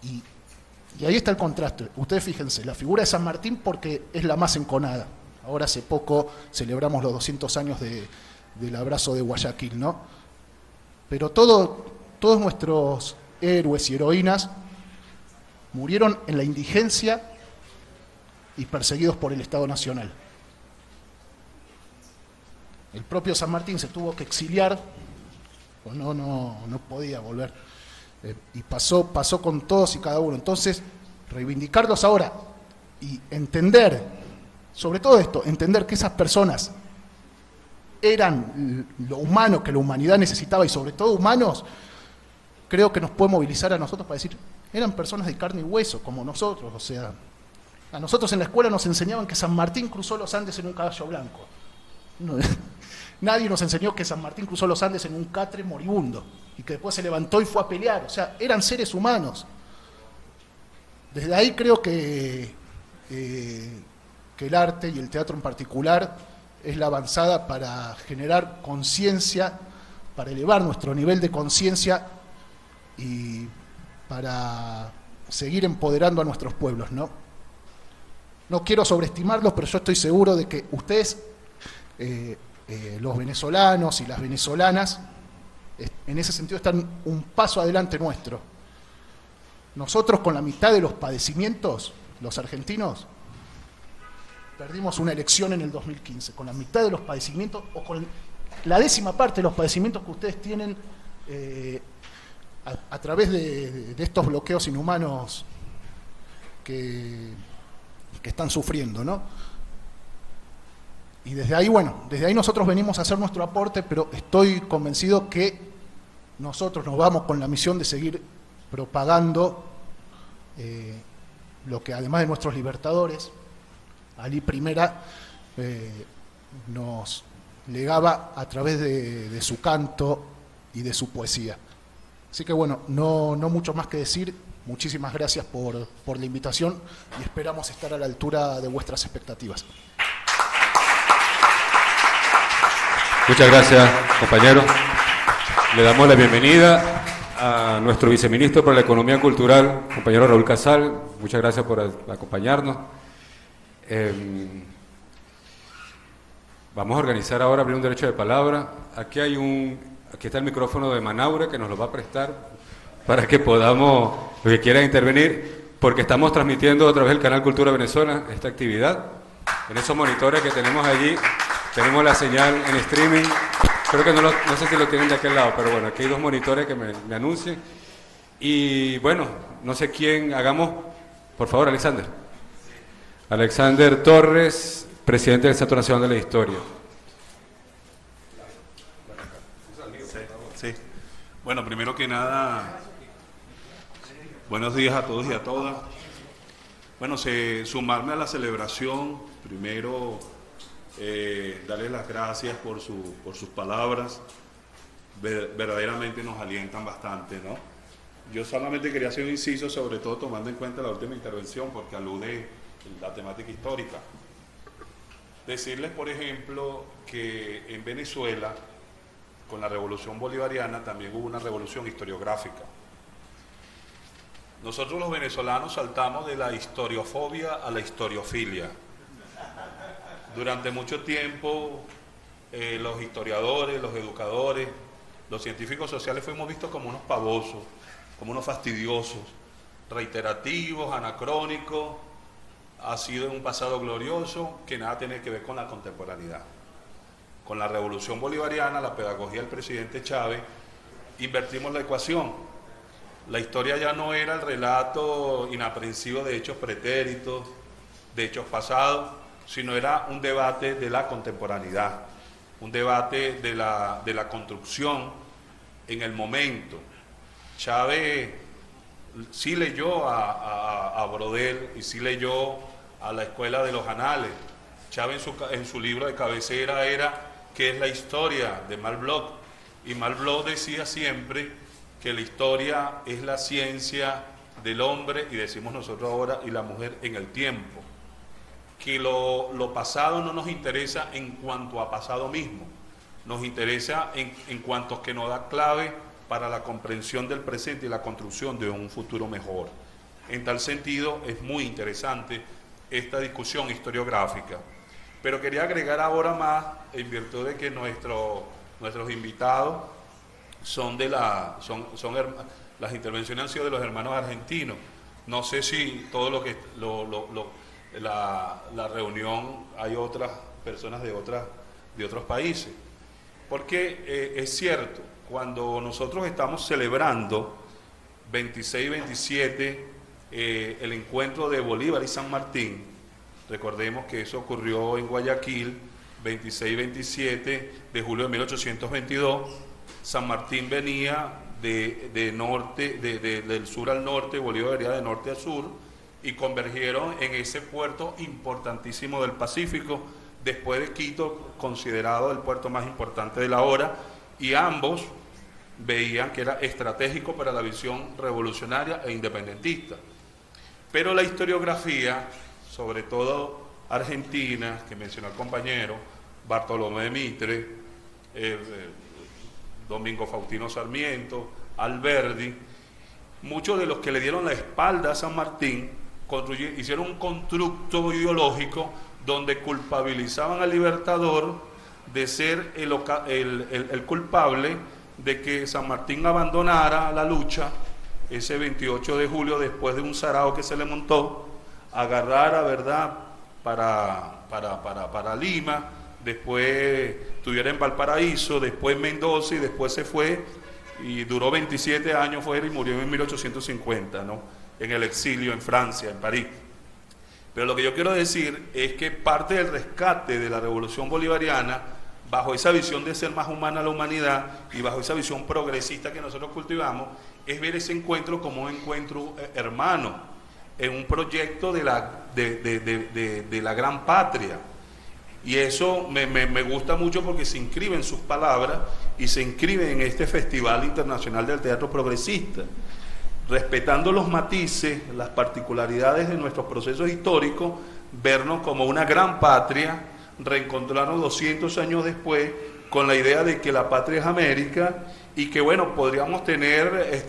E: Y ahí está el contraste. Ustedes fíjense, la figura de San Martín porque es la más enconada. Ahora hace poco celebramos los 200 años del abrazo de Guayaquil, ¿no? Pero todos nuestros héroes y heroínas murieron en la indigencia y perseguidos por el Estado Nacional. El propio San Martín se tuvo que exiliar, pues no podía volver. Y pasó con todos y cada uno. Entonces, reivindicarlos ahora y entender, sobre todo esto, entender que esas personas eran lo humano que la humanidad necesitaba, y sobre todo humanos, creo que nos puede movilizar a nosotros para decir, eran personas de carne y hueso, como nosotros. O sea, a nosotros en la escuela nos enseñaban que San Martín cruzó los Andes en un caballo blanco. Nadie nos enseñó que San Martín cruzó los Andes en un catre moribundo, y que después se levantó y fue a pelear. O sea, eran seres humanos. Desde ahí creo que el arte y el teatro en particular es la avanzada para generar conciencia, para elevar nuestro nivel de conciencia y para seguir empoderando a nuestros pueblos, ¿no? No quiero sobreestimarlos, pero yo estoy seguro de que ustedes, los venezolanos y las venezolanas, en ese sentido están un paso adelante nuestro. Nosotros, con la mitad de los padecimientos, los argentinos, perdimos una elección en el 2015, con la mitad de los padecimientos, o con la 10ª parte de los padecimientos que ustedes tienen a través de estos bloqueos inhumanos que están sufriendo, ¿no? Y desde ahí, bueno, desde ahí nosotros venimos a hacer nuestro aporte, pero estoy convencido que nosotros nos vamos con la misión de seguir propagando lo que, además de nuestros libertadores, Ali I nos legaba a través de su canto y de su poesía. Así que bueno, no mucho más que decir. Muchísimas gracias por la invitación y esperamos estar a la altura de vuestras expectativas.
A: Muchas gracias, compañero. Le damos la bienvenida a nuestro viceministro para la Economía Cultural, compañero Raúl Casal. Muchas gracias por acompañarnos. Vamos a organizar ahora, abrir un derecho de palabra. Aquí está el micrófono de Manaure, que nos lo va a prestar para que podamos, los que quieran intervenir, porque estamos transmitiendo a través del canal Cultura Venezuela esta actividad. En esos monitores que tenemos allí, tenemos la señal en streaming. Creo que no sé si lo tienen de aquel lado, pero bueno, aquí hay 2 monitores que me anuncien. Y bueno, no sé quién, hagamos, por favor, Alexander. Alexander Torres, presidente del Centro Nacional de la Historia.
F: Sí. Bueno, primero que nada, buenos días a todos y a todas. Bueno, sumarme a la celebración, primero darles las gracias por sus palabras, verdaderamente nos alientan bastante, ¿no? Yo solamente quería hacer un inciso, sobre todo tomando en cuenta la última intervención, porque alude a la temática histórica. Decirles, por ejemplo, que en Venezuela, con la revolución bolivariana, también hubo una revolución historiográfica. Nosotros los venezolanos saltamos de la historiofobia a la historiofilia. Durante mucho tiempo, los historiadores, los educadores, los científicos sociales fuimos vistos como unos pavosos, como unos fastidiosos, reiterativos, anacrónicos. Ha sido un pasado glorioso que nada tiene que ver con la contemporaneidad. Con la revolución bolivariana, la pedagogía del presidente Chávez, invertimos la ecuación. La historia ya no era el relato inaprensivo de hechos pretéritos, de hechos pasados, sino era un debate de la contemporaneidad, un debate de la construcción en el momento. Chávez sí leyó a Brodel y sí leyó a la Escuela de los Anales. Chávez en su libro de cabecera era ¿qué es la historia? De Marc Bloch. Y Marc Bloch decía siempre que la historia es la ciencia del hombre, y decimos nosotros ahora, y la mujer en el tiempo. Que lo pasado no nos interesa en cuanto a pasado mismo, nos interesa en cuanto a que nos da clave para la comprensión del presente y la construcción de un futuro mejor. En tal sentido, es muy interesante esta discusión historiográfica. Pero quería agregar ahora más, en virtud de que nuestros invitados son las intervenciones han sido de los hermanos argentinos. No sé si todo lo que la reunión hay otras personas de otros países. Porque es cierto, cuando nosotros estamos celebrando 26 y 27 el encuentro de Bolívar y San Martín, recordemos que eso ocurrió en Guayaquil, 26 y 27 de julio de 1822, San Martín venía del sur al norte, Bolívar venía de norte a sur, y convergieron en ese puerto importantísimo del Pacífico, después de Quito, considerado el puerto más importante de la hora, y ambos veían que era estratégico para la visión revolucionaria e independentista. Pero la historiografía, sobre todo argentina, que mencionó el compañero, Bartolomé de Mitre, Domingo Faustino Sarmiento, Alberdi, muchos de los que le dieron la espalda a San Martín hicieron un constructo ideológico donde culpabilizaban al Libertador de ser el culpable de que San Martín abandonara la lucha ese 28 de julio después de un sarao que se le montó, agarrara, ¿verdad?, para Lima, después estuviera en Valparaíso, después en Mendoza y después se fue y duró 27 años fuera y murió en 1850, ¿no?, en el exilio en Francia, en París. Pero lo que yo quiero decir es que parte del rescate de la revolución bolivariana, bajo esa visión de ser más humana la humanidad y bajo esa visión progresista que nosotros cultivamos, es ver ese encuentro como un encuentro hermano, en un proyecto de la gran patria. Y eso me gusta mucho porque se inscribe en sus palabras y se inscribe en este Festival Internacional del Teatro Progresista, respetando los matices, las particularidades de nuestros procesos históricos, vernos como una gran patria, reencontrarnos 200 años después con la idea de que la patria es América y que, bueno, podríamos tener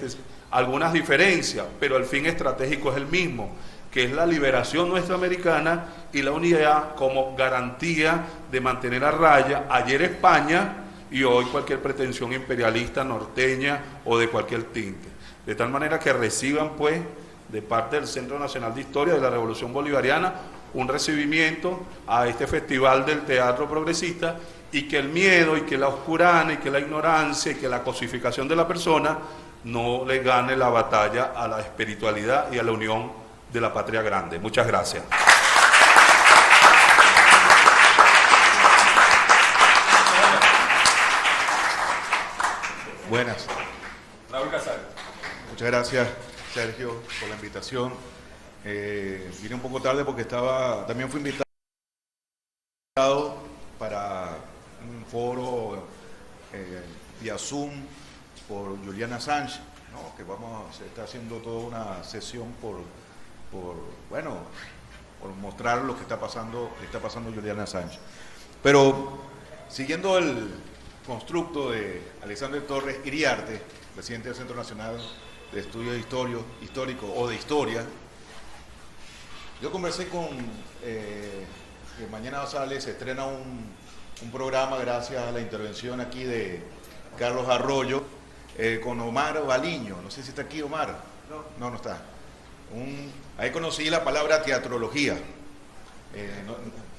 F: algunas diferencias, pero el fin estratégico es el mismo, que es la liberación nuestra americana y la unidad como garantía de mantener a raya ayer España y hoy cualquier pretensión imperialista norteña o de cualquier tinte. De tal manera que reciban, pues, de parte del Centro Nacional de Historia de la Revolución Bolivariana, un recibimiento a este Festival del Teatro Progresista, y que el miedo, y que la oscurana, y que la ignorancia, y que la cosificación de la persona no le gane la batalla a la espiritualidad y a la unión de la patria grande. Muchas gracias.
G: Buenas.
A: Raúl Casal.
G: Muchas gracias, Sergio, por la invitación. Vine un poco tarde porque también fui invitado para un foro vía Zoom por Julian Assange, ¿no? Que se está haciendo toda una sesión por mostrar lo que está pasando Julian Assange. Pero siguiendo el constructo de Alexander Torres Iriarte, presidente del Centro Nacional de Estudios Históricos o de Historia, yo conversé que mañana se estrena un programa gracias a la intervención aquí de Carlos Arroyo, con Omar Baliño. No sé si está aquí Omar. No está. Ahí conocí la palabra teatrología.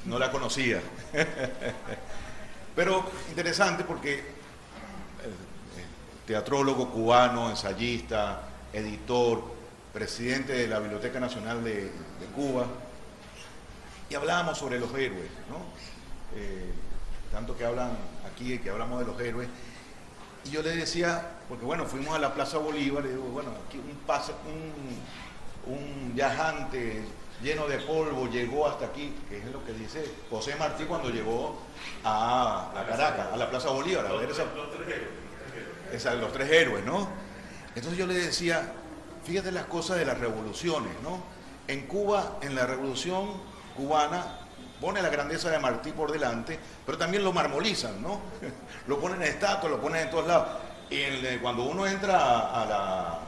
G: No la conocía. Pero interesante porque teatrólogo cubano, ensayista, editor, presidente de la Biblioteca Nacional de Cuba, y hablábamos sobre los héroes, ¿no? Tanto que hablan aquí, que hablamos de los héroes, y yo le decía, porque bueno, fuimos a la Plaza Bolívar, y digo, bueno, aquí un viajante lleno de polvo llegó hasta aquí, que es lo que dice José Martí cuando llegó a Caracas, a la Plaza Bolívar, a ver los tres héroes, ¿no? Entonces yo le decía, fíjate las cosas de las revoluciones, ¿no? En Cuba, en la revolución cubana, pone la grandeza de Martí por delante, pero también lo marmolizan, ¿no? Lo ponen en estatuas, lo ponen en todos lados. Y cuando uno entra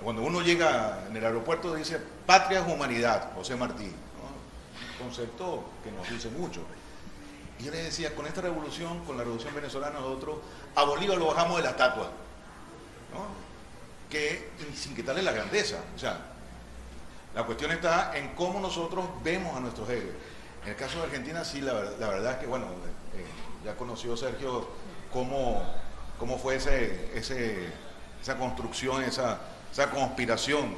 G: cuando uno llega en el aeropuerto dice patria es humanidad, José Martí, ¿no? Un concepto que nos dice mucho. Y yo le decía, con esta revolución, con la revolución venezolana, nosotros a Bolívar lo bajamos de la estatua, ¿no? Sin quitarle la grandeza. O sea, la cuestión está en cómo nosotros vemos a nuestros héroes. En el caso de Argentina, sí, la verdad es que, bueno, ya conoció Sergio cómo fue esa construcción, esa conspiración.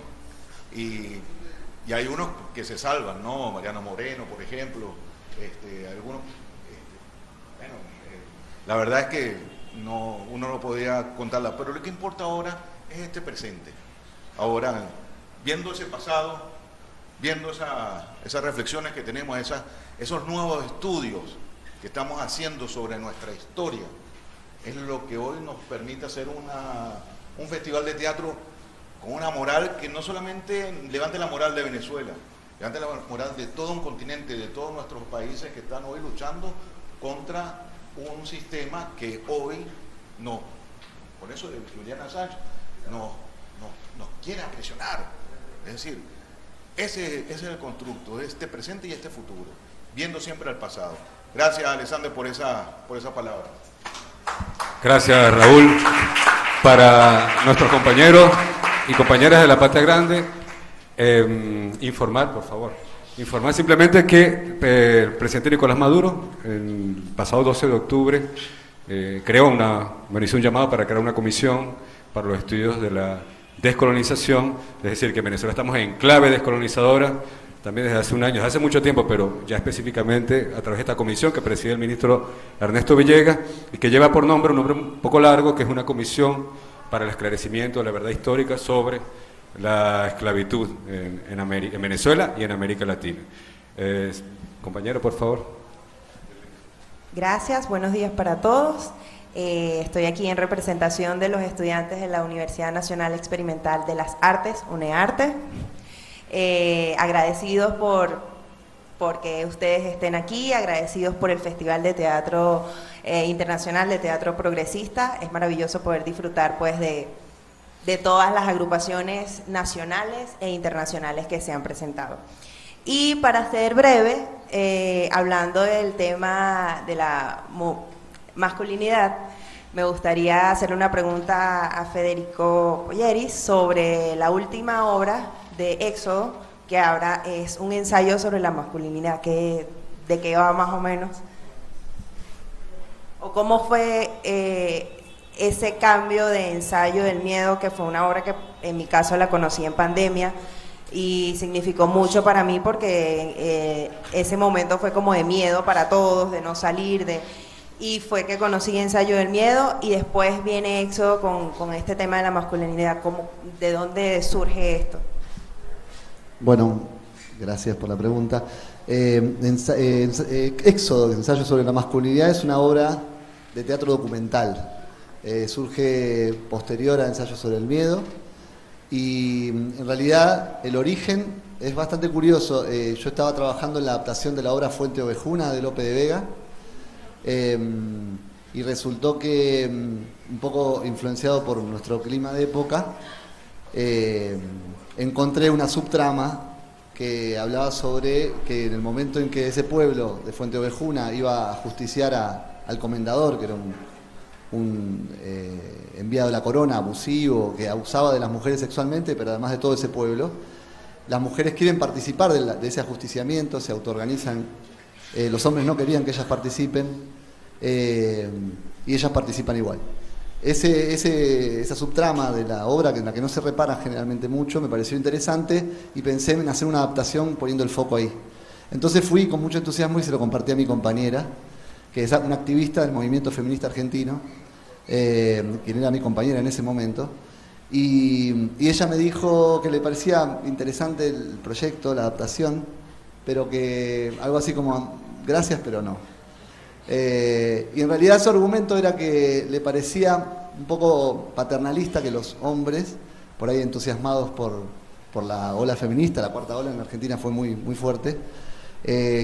G: Y hay unos que se salvan, ¿no? Mariano Moreno, por ejemplo, algunos. La verdad es que uno no podía contarla, pero lo que importa ahora es este presente. Ahora, viendo ese pasado, viendo esas reflexiones que tenemos, esos nuevos estudios que estamos haciendo sobre nuestra historia, es lo que hoy nos permite hacer un festival de teatro con una moral que no solamente levante la moral de Venezuela, levante la moral de todo un continente, de todos nuestros países que están hoy luchando contra un sistema que hoy por eso Julian Assange nos quiere presionar. Es decir, ese es el constructo de este presente y este futuro, viendo siempre al pasado. Gracias, Alexander, por esa palabra.
A: Gracias, Raúl. Para nuestros compañeros y compañeras de la Patria Grande, informar, por favor. Informar simplemente que el presidente Nicolás Maduro, el pasado 12 de octubre, me hizo un llamado para crear una comisión para los estudios de la descolonización, es decir, que en Venezuela estamos en clave descolonizadora, también desde hace un año, desde hace mucho tiempo, pero ya específicamente a través de esta comisión que preside el ministro Ernesto Villegas y que lleva por nombre un nombre un poco largo, que es una comisión para el esclarecimiento de la verdad histórica sobre la esclavitud en Venezuela y en América Latina. Compañero, por favor.
H: Gracias, buenos días para todos. Estoy aquí en representación de los estudiantes de la Universidad Nacional Experimental de las Artes, UNEARTE. Agradecidos porque ustedes estén aquí, agradecidos por el Festival de Teatro Internacional de Teatro Progresista. Es maravilloso poder disfrutar pues de todas las agrupaciones nacionales e internacionales que se han presentado. Y para ser breve, hablando del tema de la masculinidad, me gustaría hacerle una pregunta a Federico Polleris sobre la última obra de Éxodo, que ahora es un ensayo sobre la masculinidad. ¿De qué va más o menos? ¿O cómo fue ese cambio de ensayo del miedo, que fue una obra que en mi caso la conocí en pandemia y significó mucho para mí porque ese momento fue como de miedo para todos, de no salir, y fue que conocí Ensayo del Miedo y después viene Éxodo con este tema de la masculinidad. ¿De dónde surge esto?
D: Bueno, gracias por la pregunta. Éxodo, Ensayo sobre la masculinidad, es una obra de teatro documental. Surge posterior a Ensayo sobre el Miedo y en realidad el origen es bastante curioso. Yo estaba trabajando en la adaptación de la obra Fuente Ovejuna de Lope de Vega y resultó que, un poco influenciado por nuestro clima de época, encontré una subtrama que hablaba sobre que en el momento en que ese pueblo de Fuente Ovejuna iba a justiciar al comendador, que era un enviado de la corona, abusivo, que abusaba de las mujeres sexualmente, pero además de todo ese pueblo, las mujeres quieren participar de ese ajusticiamiento, se autoorganizan, los hombres no querían que ellas participen, y ellas participan igual. Esa subtrama de la obra, en la que no se repara generalmente mucho, me pareció interesante y pensé en hacer una adaptación poniendo el foco ahí. Entonces fui con mucho entusiasmo y se lo compartí a mi compañera, que es una activista del movimiento feminista argentino, quien era mi compañera en ese momento, y ella me dijo que le parecía interesante el proyecto, la adaptación, pero que algo así como, gracias pero no. Y en realidad su argumento era que le parecía un poco paternalista que los hombres, por ahí entusiasmados por la ola feminista, la cuarta ola en Argentina fue muy, muy fuerte,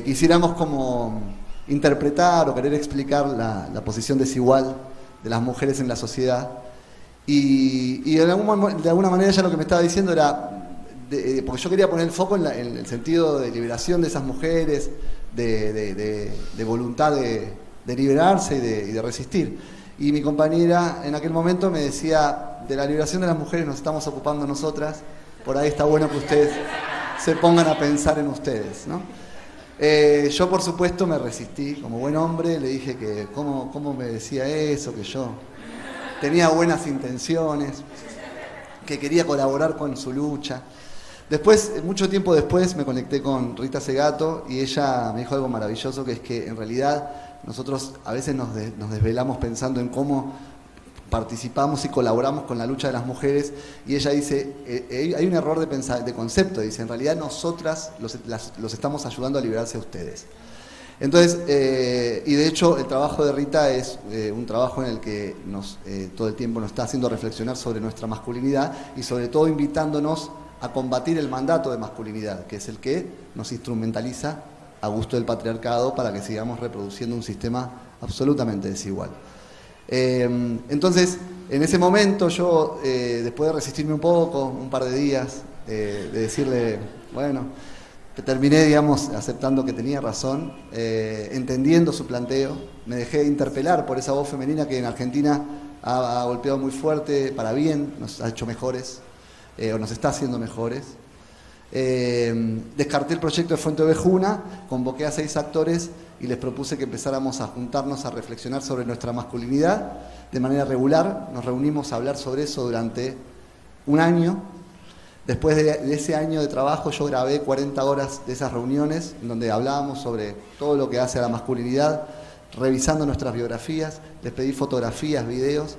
D: quisiéramos como interpretar o querer explicar la posición desigual de las mujeres en la sociedad. Y de alguna manera ella lo que me estaba diciendo era, porque yo quería poner el foco en el sentido de liberación de esas mujeres, de voluntad de liberarse y de resistir. Y mi compañera en aquel momento me decía, de la liberación de las mujeres nos estamos ocupando nosotras, por ahí está bueno que ustedes se pongan a pensar en ustedes, ¿no? Yo por supuesto me resistí, como buen hombre, le dije que cómo me decía eso, que yo tenía buenas intenciones, que quería colaborar con su lucha. Después, mucho tiempo después, me conecté con Rita Segato y ella me dijo algo maravilloso, que es que en realidad nosotros a veces nos desvelamos pensando en cómo participamos y colaboramos con la lucha de las mujeres, y ella dice, hay un error de concepto, dice, en realidad nosotras los estamos ayudando a liberarse a ustedes. Entonces, y de hecho el trabajo de Rita es un trabajo en el que todo el tiempo nos está haciendo reflexionar sobre nuestra masculinidad y sobre todo invitándonos a combatir el mandato de masculinidad, que es el que nos instrumentaliza a gusto del patriarcado para que sigamos reproduciendo un sistema absolutamente desigual. Entonces, en ese momento yo, después de resistirme un poco, un par de días, de decirle, bueno, que terminé, digamos, aceptando que tenía razón, entendiendo su planteo, me dejé interpelar por esa voz femenina que en Argentina ha golpeado muy fuerte, para bien, nos ha hecho mejores, o nos está haciendo mejores. Descarté el proyecto de Fuente Ovejuna, convoqué a 6 actores y les propuse que empezáramos a juntarnos a reflexionar sobre nuestra masculinidad de manera regular. Nos reunimos a hablar sobre eso durante un año. Después de ese año de trabajo yo grabé 40 horas de esas reuniones en donde hablábamos sobre todo lo que hace a la masculinidad, revisando nuestras biografías, les pedí fotografías, videos.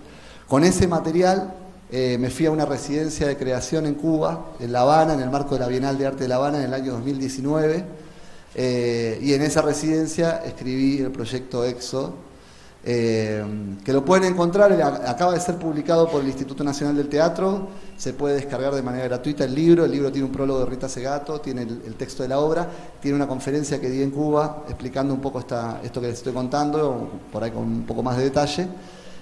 D: Con ese material me fui a una residencia de creación en Cuba, en La Habana, en el marco de la Bienal de Arte de La Habana en el año 2019, y en esa residencia escribí el proyecto EXO, que lo pueden encontrar, acaba de ser publicado por el Instituto Nacional del Teatro, se puede descargar de manera gratuita el libro tiene un prólogo de Rita Segato, tiene el texto de la obra, tiene una conferencia que di en Cuba explicando un poco esto que les estoy contando, por ahí con un poco más de detalle.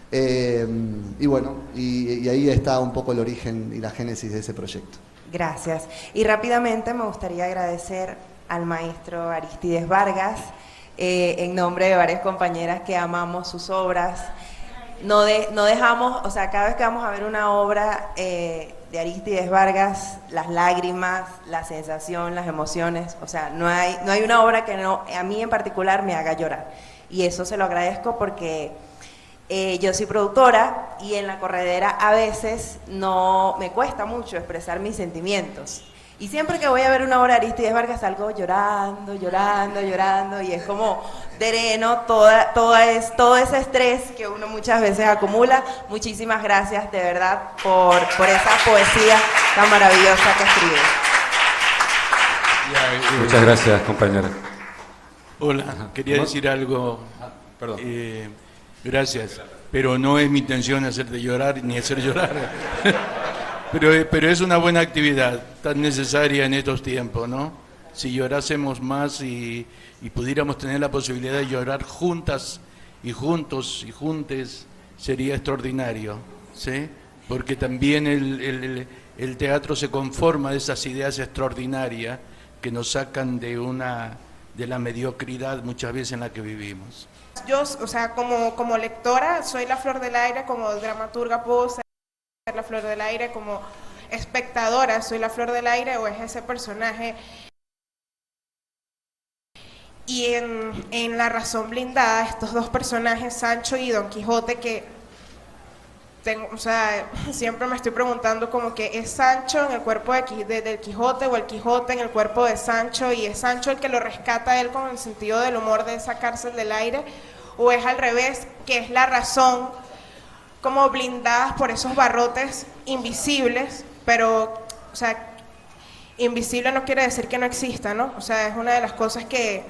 D: Y bueno, y ahí está un poco el origen y la génesis de ese proyecto.
H: Gracias. Y rápidamente me gustaría agradecer al maestro Arístides Vargas, en nombre de varias compañeras que amamos sus obras. No dejamos, o sea, cada vez que vamos a ver una obra de Arístides Vargas, las lágrimas, la sensación, las emociones, o sea, no hay una obra que a mí en particular me haga llorar. Y eso se lo agradezco porque yo soy productora y en la corredera a veces no me cuesta mucho expresar mis sentimientos. Y siempre que voy a ver una obra de Arístides Vargas salgo llorando, llorando, llorando, y es como dreno todo ese estrés que uno muchas veces acumula. Muchísimas gracias de verdad por esa poesía tan maravillosa que escribe.
A: Muchas gracias, compañera.
C: Hola, quería decir algo.
A: Perdón.
C: Gracias, pero no es mi intención hacerte llorar ni hacer llorar. Pero es una buena actividad, tan necesaria en estos tiempos, ¿no? Si llorásemos más y pudiéramos tener la posibilidad de llorar juntas y juntos y juntes, sería extraordinario, ¿sí? Porque también el teatro se conforma de esas ideas extraordinarias que nos sacan de la mediocridad muchas veces en la que vivimos.
I: Yo, o sea, como lectora, soy la flor del aire, como dramaturga puedo ser la flor del aire, como espectadora soy la flor del aire o es ese personaje. Y en La Razón Blindada, estos dos personajes, Sancho y Don Quijote, que tengo, o sea, siempre me estoy preguntando como que ¿es Sancho en el cuerpo del Quijote o el Quijote en el cuerpo de Sancho? Y ¿es Sancho el que lo rescata a él con el sentido del humor de esa cárcel del aire? ¿O es al revés, que es la razón como blindadas por esos barrotes invisibles, pero, o sea, invisible no quiere decir que no exista, ¿no? O sea, es una de las cosas que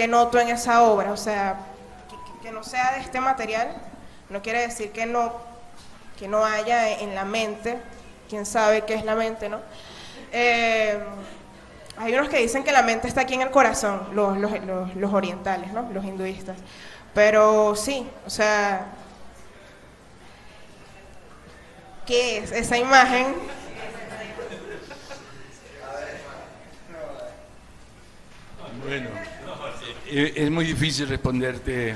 I: noto en esa obra, o sea, que no sea de este material, no quiere decir que no haya en la mente, quién sabe qué es la mente, ¿no? Hay unos que dicen que la mente está aquí en el corazón, los orientales, ¿no? Los hinduistas, pero sí, o sea, ¿qué es esa imagen?
C: Bueno, es muy difícil responderte.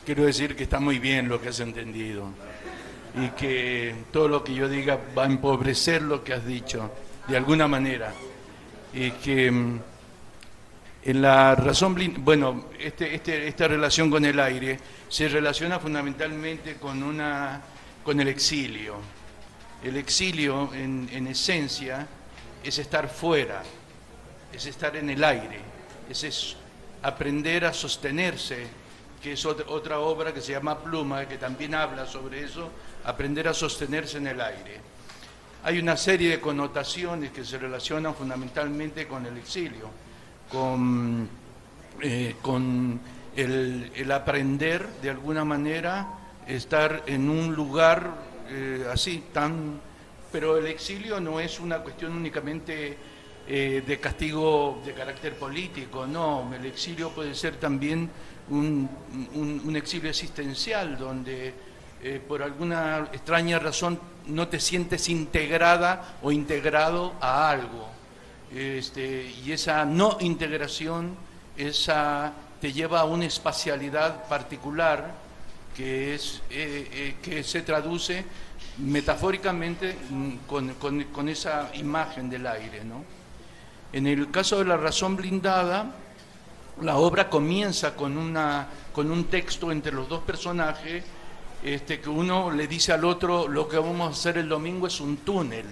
C: Quiero decir que está muy bien lo que has entendido y que todo lo que yo diga va a empobrecer lo que has dicho, de alguna manera. Y que en La Razón Blindada, bueno, esta relación con el aire se relaciona fundamentalmente con el exilio. El exilio, en esencia, es estar fuera, es estar en el aire, es aprender a sostenerse, que es otra obra que se llama Pluma, que también habla sobre eso, aprender a sostenerse en el aire. Hay una serie de connotaciones que se relacionan fundamentalmente con el exilio, con el aprender, de alguna manera, estar en un lugar así, pero el exilio no es una cuestión únicamente de castigo de carácter político, no, el exilio puede ser también un exilio existencial, donde por alguna extraña razón no te sientes integrada o integrado a algo, y esa no integración te lleva a una espacialidad particular que se traduce metafóricamente con esa imagen del aire, ¿no? En el caso de La Razón Blindada, la obra comienza con un texto entre los dos personajes, que uno le dice al otro: lo que vamos a hacer el domingo es un túnel.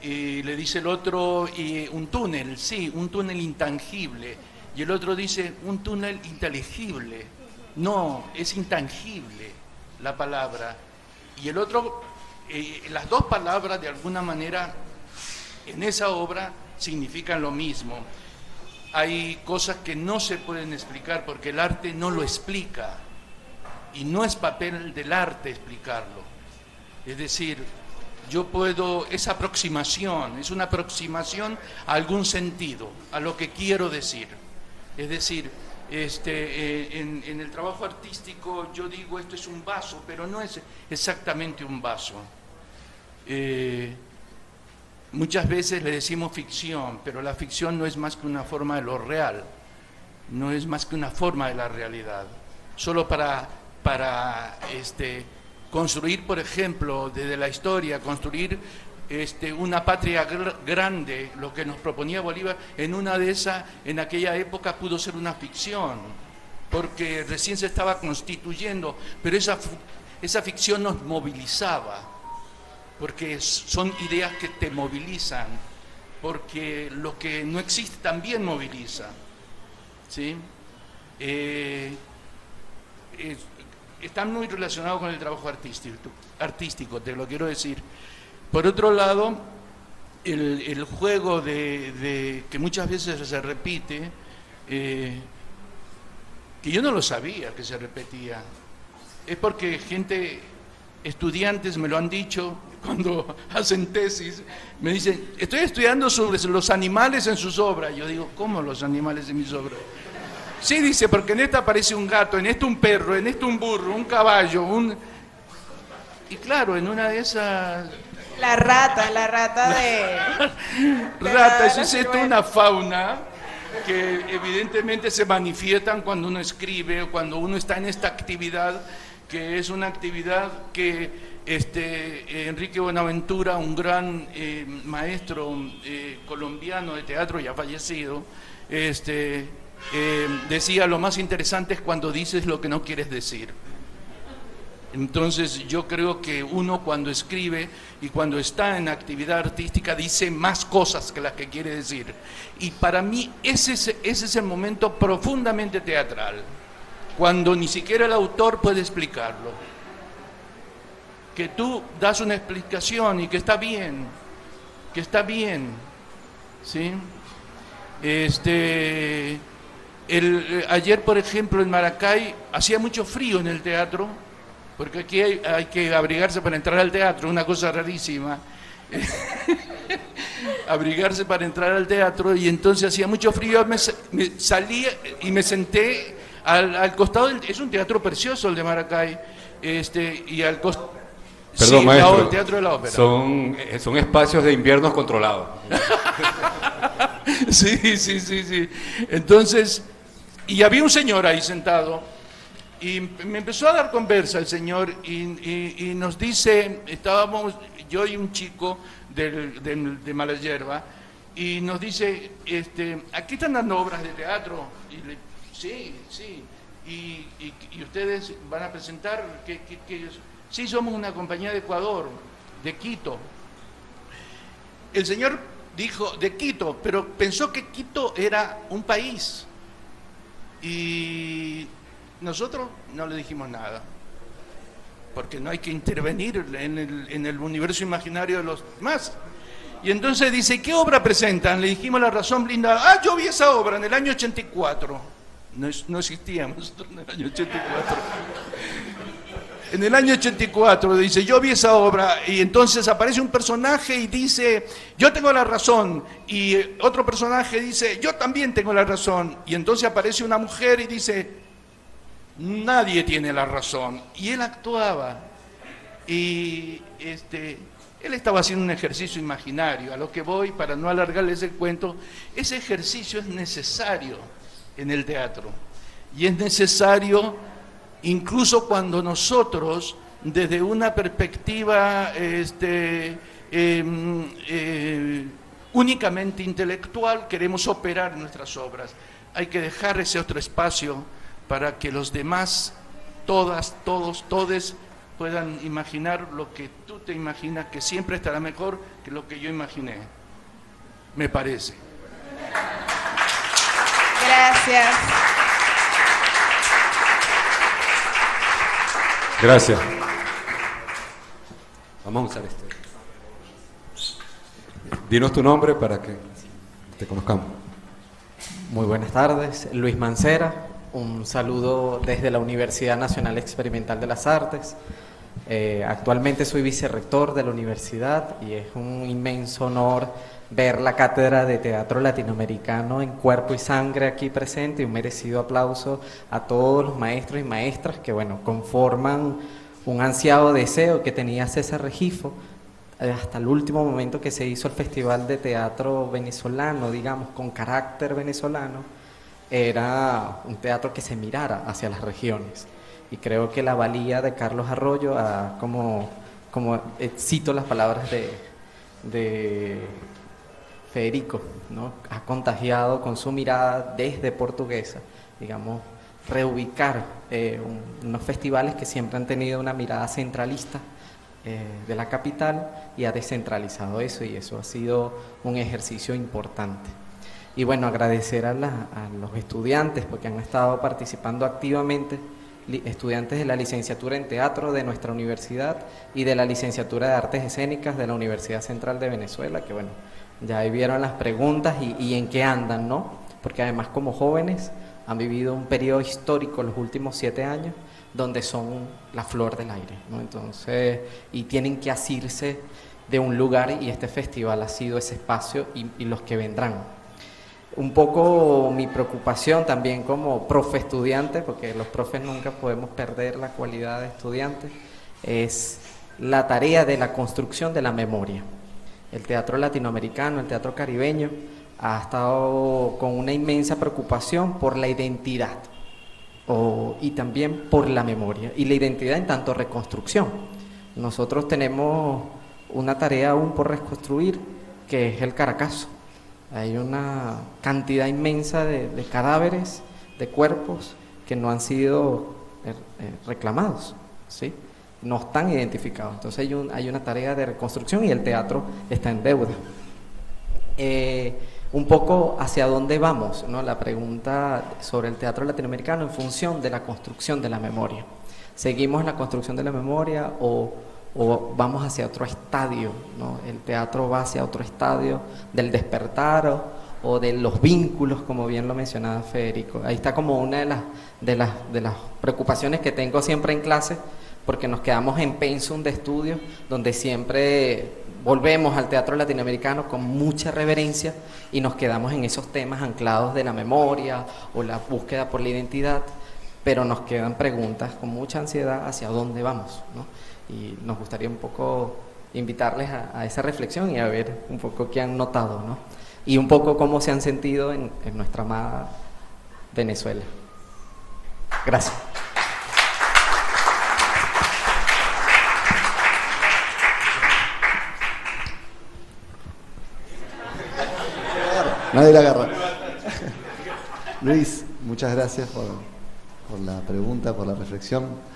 C: Y le dice el otro: y un túnel, sí, un túnel intangible. Y el otro dice: un túnel inteligible. No, es intangible la palabra. Y el otro, las dos palabras de alguna manera en esa obra significan lo mismo. Hay cosas que no se pueden explicar porque el arte no lo explica y no es papel del arte explicarlo. Es decir, es una aproximación a algún sentido, a lo que quiero decir. Es decir, en el trabajo artístico yo digo esto es un vaso, pero no es exactamente un vaso. Muchas veces le decimos ficción, pero la ficción no es más que una forma de lo real, no es más que una forma de la realidad. Solo para construir, por ejemplo, desde la historia, construir una patria grande, lo que nos proponía Bolívar, en aquella época pudo ser una ficción, porque recién se estaba constituyendo, pero esa ficción nos movilizaba. porque son ideas que te movilizan, porque lo que no existe también moviliza, ¿sí? Están muy relacionados con el trabajo artístico, te lo quiero decir. Por otro lado, el juego que muchas veces se repite, que yo no lo sabía que se repetía, es porque estudiantes me lo han dicho cuando hacen tesis, me dicen, estoy estudiando sobre los animales en sus obras. Yo digo, ¿cómo los animales en mis obras? Sí, dice, porque en esta aparece un gato, en esta un perro, en esta un burro, un caballo, Y claro, en una de esas...
I: La rata de
C: Rata, eso es esto, una fauna que evidentemente se manifiestan cuando uno escribe o cuando uno está en esta actividad, que es una actividad que Enrique Buenaventura, un gran maestro colombiano de teatro ya fallecido, decía, lo más interesante es cuando dices lo que no quieres decir. Entonces yo creo que uno cuando escribe y cuando está en actividad artística dice más cosas que las que quiere decir. Y para mí ese es el momento profundamente teatral, cuando ni siquiera el autor puede explicarlo. Que tú das una explicación y que está bien, ¿sí? Ayer, por ejemplo, en Maracay hacía mucho frío en el teatro, porque aquí hay que abrigarse para entrar al teatro, una cosa rarísima. Abrigarse para entrar al teatro, y entonces hacía mucho frío, me salí y me senté al costado es un teatro precioso el de Maracay, y al costado...
A: Perdón,
C: sí,
A: maestro,
C: el Teatro de la Ópera.
A: Son espacios de inviernos controlados.
C: Sí. Entonces, y había un señor ahí sentado, y me empezó a dar conversa el señor, y nos dice, estábamos yo y un chico de Mala Hierba, y nos dice, aquí están dando obras de teatro. Sí. Y ustedes van a presentar que sí, somos una compañía de Ecuador, de Quito. El señor dijo de Quito, pero pensó que Quito era un país. Y nosotros no le dijimos nada, porque no hay que intervenir en el universo imaginario de los demás. Y entonces dice, ¿qué obra presentan? Le dijimos La razón blindada. Yo vi esa obra en el año 84. No existíamos en el año 84. En el año 84 dice, yo vi esa obra, y entonces aparece un personaje y dice, yo tengo la razón, y otro personaje dice, yo también tengo la razón, y entonces aparece una mujer y dice, nadie tiene la razón, y él actuaba, y él estaba haciendo un ejercicio imaginario. A lo que voy, para no alargarles el cuento, ese ejercicio es necesario en el teatro, y es necesario incluso cuando nosotros, desde una perspectiva únicamente intelectual, queremos operar nuestras obras. Hay que dejar ese otro espacio para que los demás, todas, todos, todes, puedan imaginar lo que tú te imaginas, que siempre estará mejor que lo que yo imaginé, me parece.
I: Gracias.
A: Gracias. Vamos a usar este. Dinos tu nombre para que te conozcamos.
J: Muy buenas tardes, Luis Mancera. Un saludo desde la Universidad Nacional Experimental de las Artes. Actualmente soy vicerrector de la universidad y es un inmenso honor ver la cátedra de teatro latinoamericano en cuerpo y sangre aquí presente, y un merecido aplauso a todos los maestros y maestras que, bueno, conforman un ansiado deseo que tenía César Regifo hasta el último momento que se hizo el Festival de Teatro Venezolano, digamos, con carácter venezolano. Era un teatro que se mirara hacia las regiones, y creo que la valía de Carlos Arroyo, como cito las palabras de Federico, ¿no? Ha contagiado con su mirada desde Portuguesa, digamos, reubicar unos festivales que siempre han tenido una mirada centralista de la capital y ha descentralizado eso, y eso ha sido un ejercicio importante. Y bueno, agradecer a los estudiantes porque han estado participando activamente, estudiantes de la licenciatura en teatro de nuestra universidad y de la licenciatura de artes escénicas de la Universidad Central de Venezuela, que bueno, ya ahí vieron las preguntas y en qué andan, ¿no? Porque además como jóvenes han vivido un periodo histórico los últimos 7 años donde son la flor del aire, ¿no? Entonces, y tienen que asirse de un lugar, y este festival ha sido ese espacio y los que vendrán. Un poco mi preocupación también como profe estudiante, porque los profes nunca podemos perder la cualidad de estudiante, es la tarea de la construcción de la memoria. El teatro latinoamericano, el teatro caribeño, ha estado con una inmensa preocupación por la identidad y también por la memoria, y la identidad en tanto reconstrucción. Nosotros tenemos una tarea aún por reconstruir, que es el Caracazo. Hay una cantidad inmensa de cadáveres, de cuerpos que no han sido reclamados, ¿sí? No están identificados. Entonces hay una tarea de reconstrucción y el teatro está en deuda. Un poco hacia dónde vamos, ¿no? La pregunta sobre el teatro latinoamericano en función de la construcción de la memoria. ¿Seguimos en la construcción de la memoria o vamos hacia otro estadio, ¿no? El teatro va hacia otro estadio del despertar o de los vínculos, como bien lo mencionaba Federico. Ahí está como una de las preocupaciones que tengo siempre en clase, porque nos quedamos en pensum de estudio, donde siempre volvemos al teatro latinoamericano con mucha reverencia y nos quedamos en esos temas anclados de la memoria o la búsqueda por la identidad, pero nos quedan preguntas con mucha ansiedad hacia dónde vamos, ¿no? Y nos gustaría un poco invitarles a esa reflexión y a ver un poco qué han notado, ¿no? Y un poco cómo se han sentido en nuestra amada Venezuela. Gracias.
D: Nadie la agarra. Luis, muchas gracias por la pregunta, por la reflexión.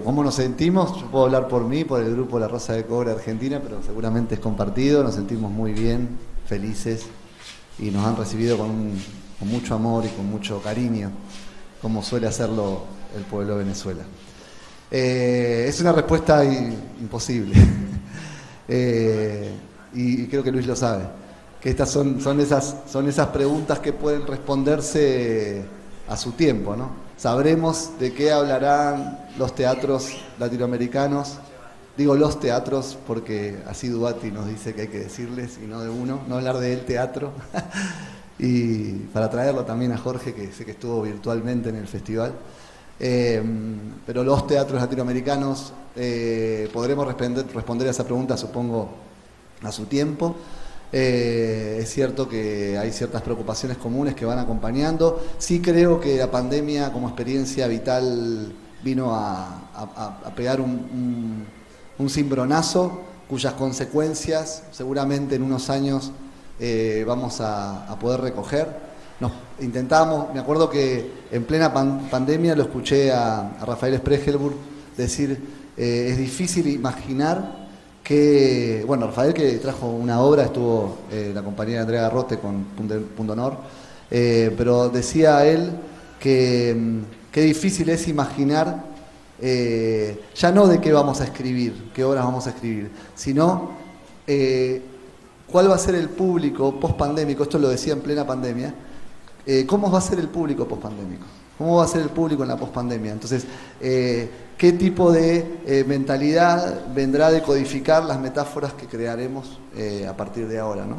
D: ¿Cómo nos sentimos? Yo puedo hablar por mí, por el grupo La Rosa de Cobre Argentina, pero seguramente es compartido. Nos sentimos muy bien, felices, y nos han recibido con mucho amor y con mucho cariño, como suele hacerlo el pueblo de Venezuela. Es una respuesta imposible, y creo que Luis lo sabe, que estas son esas preguntas que pueden responderse a su tiempo, ¿no? Sabremos de qué hablarán los teatros latinoamericanos. Digo los teatros porque así Duati nos dice que hay que decirles y no de uno, no hablar de el teatro. Y para traerlo también a Jorge, que sé que estuvo virtualmente en el festival. Pero los teatros latinoamericanos, podremos responder a esa pregunta, supongo, a su tiempo. Es cierto que hay ciertas preocupaciones comunes que van acompañando. Sí creo que la pandemia como experiencia vital vino a pegar un cimbronazo cuyas consecuencias seguramente en unos años vamos a poder recoger. Me acuerdo que en plena pandemia lo escuché a Rafael Spregelburg decir, es difícil imaginar que, bueno, Rafael, que trajo una obra, estuvo la compañera Andrea Garrote con Punto Honor, pero decía él que qué difícil es imaginar, ya no de qué vamos a escribir, qué obras vamos a escribir, sino cuál va a ser el público post-pandémico. Esto lo decía en plena pandemia. ¿Cómo va a ser el público post-pandémico? ¿Cómo va a ser el público en la post-pandemia? Entonces, ¿qué tipo de mentalidad vendrá de codificar las metáforas que crearemos a partir de ahora, ¿no?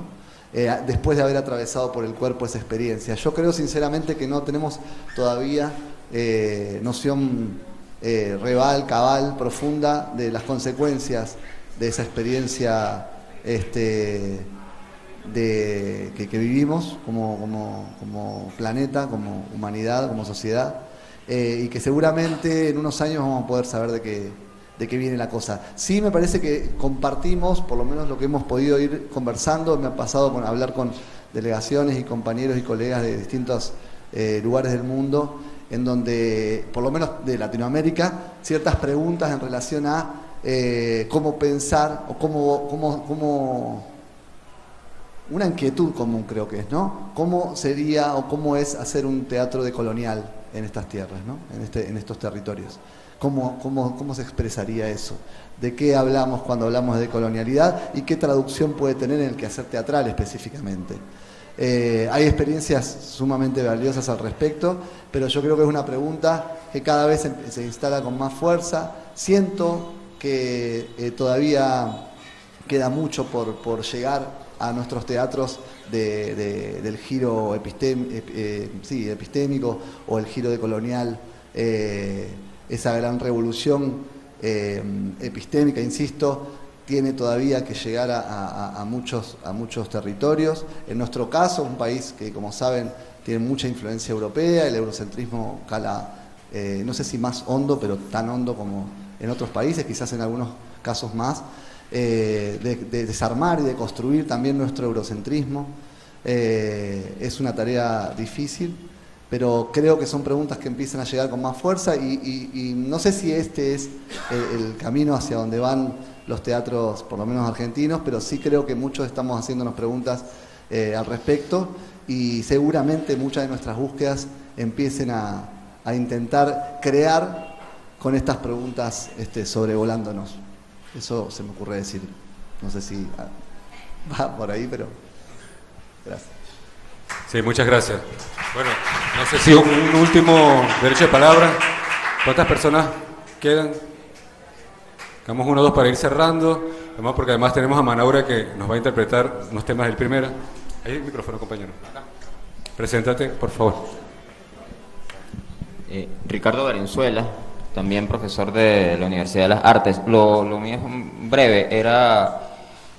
D: Después de haber atravesado por el cuerpo esa experiencia? Yo creo sinceramente que no tenemos todavía noción real, cabal, profunda de las consecuencias de esa experiencia que vivimos como planeta, como humanidad, como sociedad, y que seguramente en unos años vamos a poder saber de qué viene la cosa. Sí me parece que compartimos, por lo menos lo que hemos podido ir conversando, me ha pasado hablar con delegaciones y compañeros y colegas de distintos lugares del mundo, en donde, por lo menos de Latinoamérica, ciertas preguntas en relación a cómo pensar o cómo una inquietud común creo que es, ¿no? ¿Cómo sería o cómo es hacer un teatro decolonial en estas tierras, ¿no? En estos territorios? ¿Cómo se expresaría eso? ¿De qué hablamos cuando hablamos de decolonialidad y qué traducción puede tener en el quehacer teatral específicamente? Hay experiencias sumamente valiosas al respecto, pero yo creo que es una pregunta que cada vez se instala con más fuerza. Siento que todavía queda mucho por llegar a nuestros teatros del giro epistémico o el giro decolonial, esa gran revolución epistémica, insisto, tiene todavía que llegar a muchos territorios. En nuestro caso, un país que, como saben, tiene mucha influencia europea, el eurocentrismo cala, no sé si más hondo, pero tan hondo como en otros países, quizás en algunos casos más. De desarmar y de construir también nuestro eurocentrismo. Es una tarea difícil, pero creo que son preguntas que empiezan a llegar con más fuerza y no sé si este es el camino hacia donde van los teatros, por lo menos argentinos, pero sí creo que muchos estamos haciéndonos preguntas al respecto y seguramente muchas de nuestras búsquedas empiecen a intentar crear con estas preguntas sobrevolándonos. Eso se me ocurre decir. No sé si va por ahí, pero gracias.
A: Sí, muchas gracias. Bueno, no sé si un último derecho de palabra. ¿Cuántas personas quedan? Damos 1 o 2 para ir cerrando. Además, porque además tenemos a Manaura que nos va a interpretar unos temas del primera. Ahí el micrófono, compañero. Preséntate, por favor.
K: Ricardo Valenzuela, también profesor de la Universidad de las Artes. Lo mío es breve,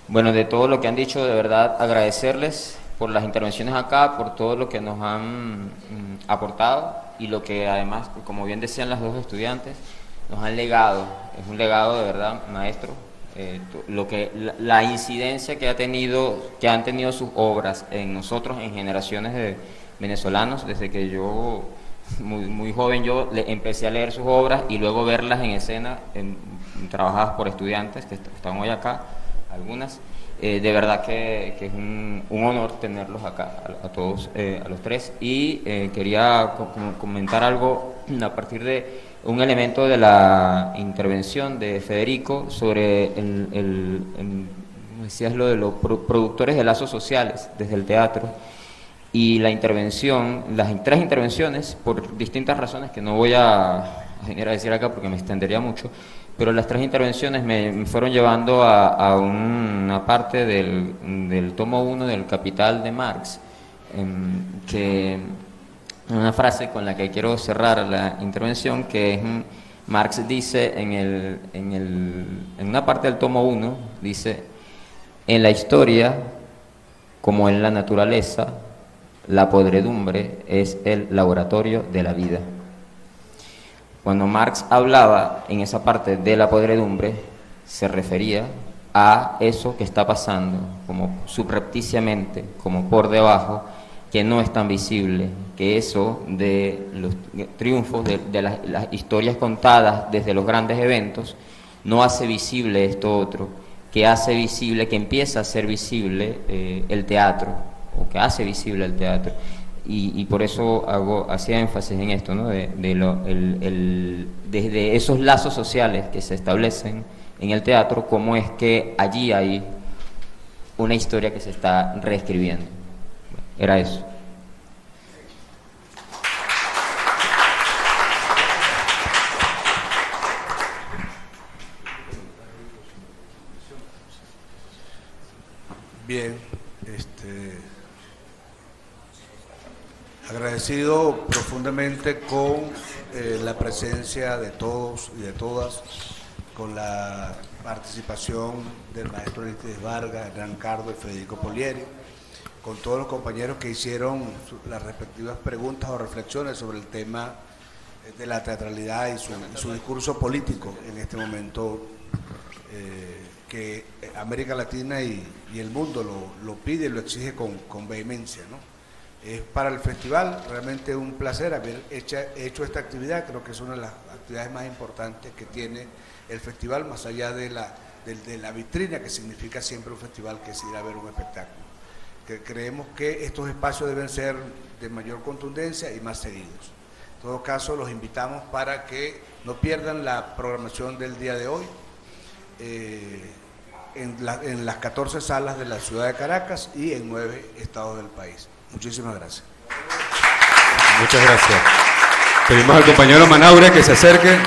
K: bueno, de todo lo que han dicho, de verdad agradecerles por las intervenciones acá, por todo lo que nos han aportado y lo que además, como bien decían las dos estudiantes, nos han legado. Es un legado de verdad, maestro. La incidencia que han tenido sus obras en nosotros, en generaciones de venezolanos, desde que yo muy joven yo empecé a leer sus obras y luego verlas en escena, trabajadas por estudiantes que están hoy acá, algunas. De verdad que es un honor tenerlos acá, a todos, a los tres. Y quería comentar algo a partir de un elemento de la intervención de Federico sobre como decías, lo de los productores de lazos sociales desde el teatro. Y las 3 intervenciones, por distintas razones que no voy a venir a decir acá porque me extendería mucho, pero las 3 intervenciones me fueron llevando a una parte del tomo 1 del Capital de Marx, que una frase con la que quiero cerrar la intervención, que es, Marx dice en una parte del tomo 1, dice: en la historia, como en la naturaleza, la podredumbre es el laboratorio de la vida. Cuando Marx hablaba en esa parte de la podredumbre, se refería a eso que está pasando, como subrepticiamente, como por debajo, que no es tan visible, que eso de los triunfos, de las historias contadas desde los grandes eventos, no hace visible esto otro, que hace visible, que empieza a ser visible el teatro, o que hace visible el teatro, y por eso hacía énfasis en esto, ¿no? Desde esos lazos sociales que se establecen en el teatro, cómo es que allí hay una historia que se está reescribiendo. Era eso.
B: Bien, agradecido profundamente con la presencia de todos y de todas, con la participación del maestro Aristides Vargas, Hernán Cardo y Federico Polieri, con todos los compañeros que hicieron las respectivas preguntas o reflexiones sobre el tema de la teatralidad y su discurso político en este momento, que América Latina y el mundo lo pide y lo exige con vehemencia, ¿no? Es para el festival realmente un placer haber hecho esta actividad. Creo que es una de las actividades más importantes que tiene el festival, más allá de la vitrina que significa siempre un festival, que es ir a ver un espectáculo. Creemos que estos espacios deben ser de mayor contundencia y más seguidos. En todo caso, los invitamos para que no pierdan la programación del día de hoy en las 14 salas de la ciudad de Caracas y en 9 estados del país. Muchísimas gracias.
A: Muchas gracias. Pedimos al compañero Manaure que se acerque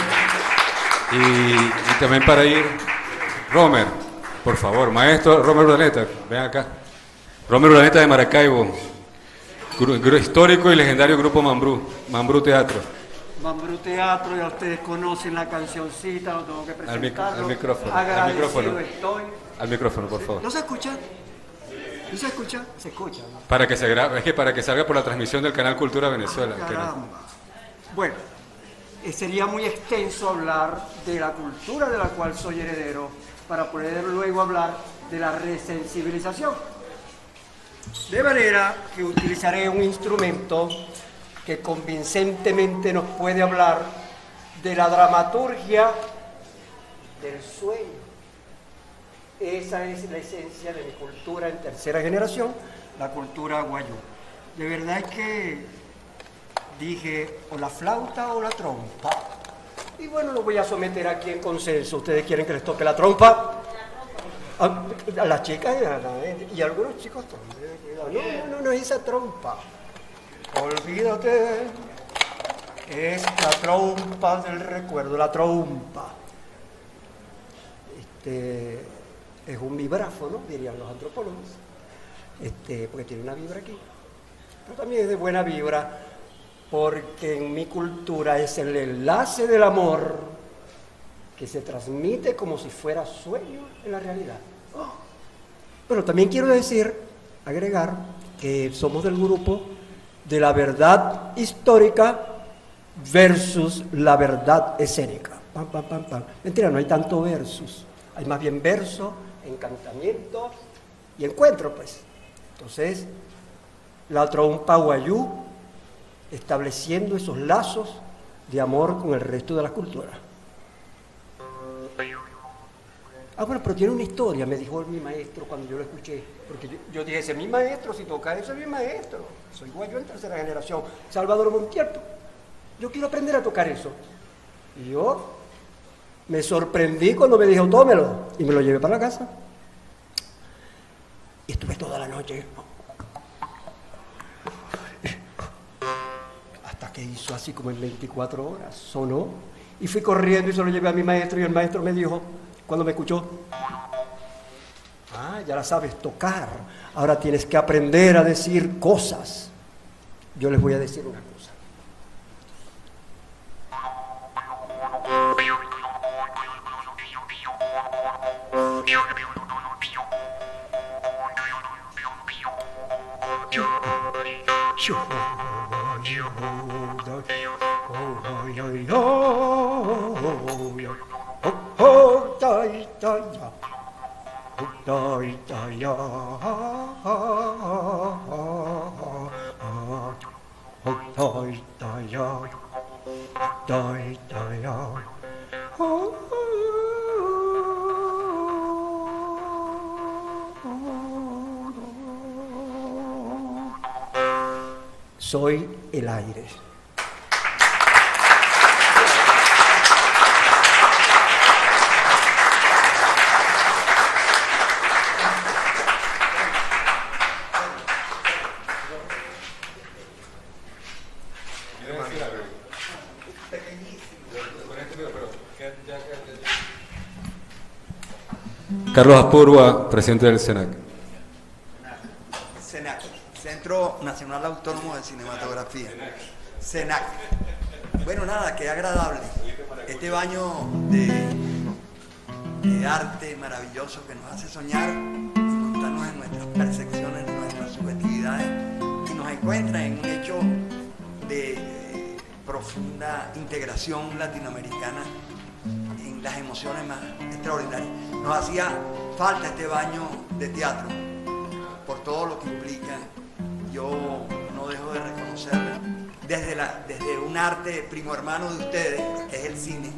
A: y también para ir, Romer, por favor, maestro Romer Urdaneta, ven acá. Romer Urdaneta de Maracaibo, histórico y legendario grupo Mambrú Teatro.
L: Mambrú Teatro, ya ustedes conocen la cancioncita, no tengo que presentarlo.
A: Al micrófono,
L: Agradecido estoy.
A: Al micrófono, por favor.
L: ¿No se escucha? ¿No se escucha? Se escucha, ¿no?
A: Para que se grabe, es que para que salga por la transmisión del canal Cultura Venezuela.
L: Caramba. Bueno, sería muy extenso hablar de la cultura de la cual soy heredero para poder luego hablar de la resensibilización. De manera que utilizaré un instrumento que convincentemente nos puede hablar de la dramaturgia del sueño. Esa es la esencia de mi cultura en tercera generación, la cultura guayú. De verdad es que dije o la flauta o la trompa. Y bueno, lo voy a someter aquí en consenso. ¿Ustedes quieren que les toque la trompa? A las chicas y a algunos chicos también. No es esa trompa. Olvídate. Es la trompa del recuerdo, la trompa. Es un vibráfono, dirían los antropólogos, porque tiene una vibra aquí. Pero también es de buena vibra, porque en mi cultura es el enlace del amor que se transmite como si fuera sueño en la realidad. Bueno, también quiero agregar, que somos del grupo de la verdad histórica versus la verdad escénica. Pam, pam, pam, pam. Mentira, no hay tanto versus, hay más bien verso, encantamiento y encuentro, pues. Entonces, la trompa guayú, estableciendo esos lazos de amor con el resto de la cultura. Bueno, pero tiene una historia, me dijo mi maestro cuando yo lo escuché, porque yo dije, ese es mi maestro, si toca eso es mi maestro, soy guayú en tercera generación, Salvador Montiel, yo quiero aprender a tocar eso. Y yo me sorprendí cuando me dijo, tómelo, y me lo llevé para la casa. Y estuve toda la noche, hasta que hizo así como en 24 horas, sonó, y fui corriendo y se lo llevé a mi maestro, y el maestro me dijo, cuando me escuchó, ya la sabes tocar, ahora tienes que aprender a decir cosas. Yo les voy a decir una cosa. Soy el aire.
A: Carlos Aspurua, presidente del SENAC.
M: SENAC, Centro Nacional Autónomo de Cinematografía. SENAC. Bueno, nada, qué agradable. Este baño de arte maravilloso que nos hace soñar y contarnos en nuestras percepciones, nuestras subjetividades, y nos encuentra en un hecho de profunda integración latinoamericana en las emociones más extraordinarias. Nos hacía falta este baño de teatro por todo lo que implica. Yo no dejo de reconocerle desde un arte primo hermano de ustedes, que es el cine.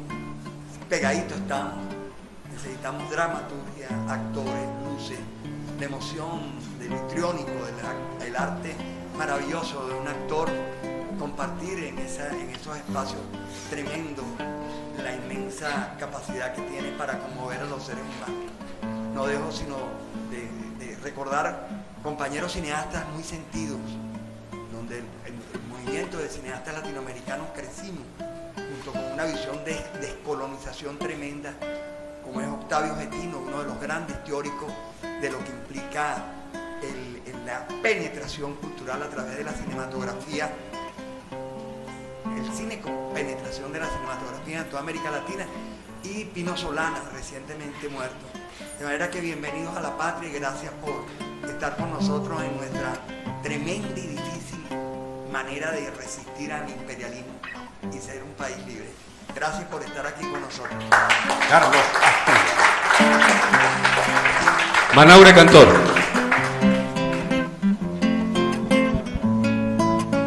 M: Pegadito estamos. Necesitamos dramaturgia, actores, luces, la emoción del histriónico, del arte maravilloso de un actor, compartir en esos espacios tremendos la inmensa capacidad que tiene para conmover a los seres humanos. No dejo sino de recordar compañeros cineastas muy sentidos, donde el movimiento de cineastas latinoamericanos crecimos junto con una visión de descolonización tremenda, como es Octavio Getino, uno de los grandes teóricos de lo que implica la penetración cultural a través de la cinematografía, el cine con penetración de la cinematografía en toda América Latina, y Pino Solana, recientemente muerto. De manera que bienvenidos a la patria y gracias por estar con nosotros en nuestra tremenda y difícil manera de resistir al imperialismo y ser un país libre. Gracias por estar aquí con nosotros.
A: Carlos Manaure Cantor.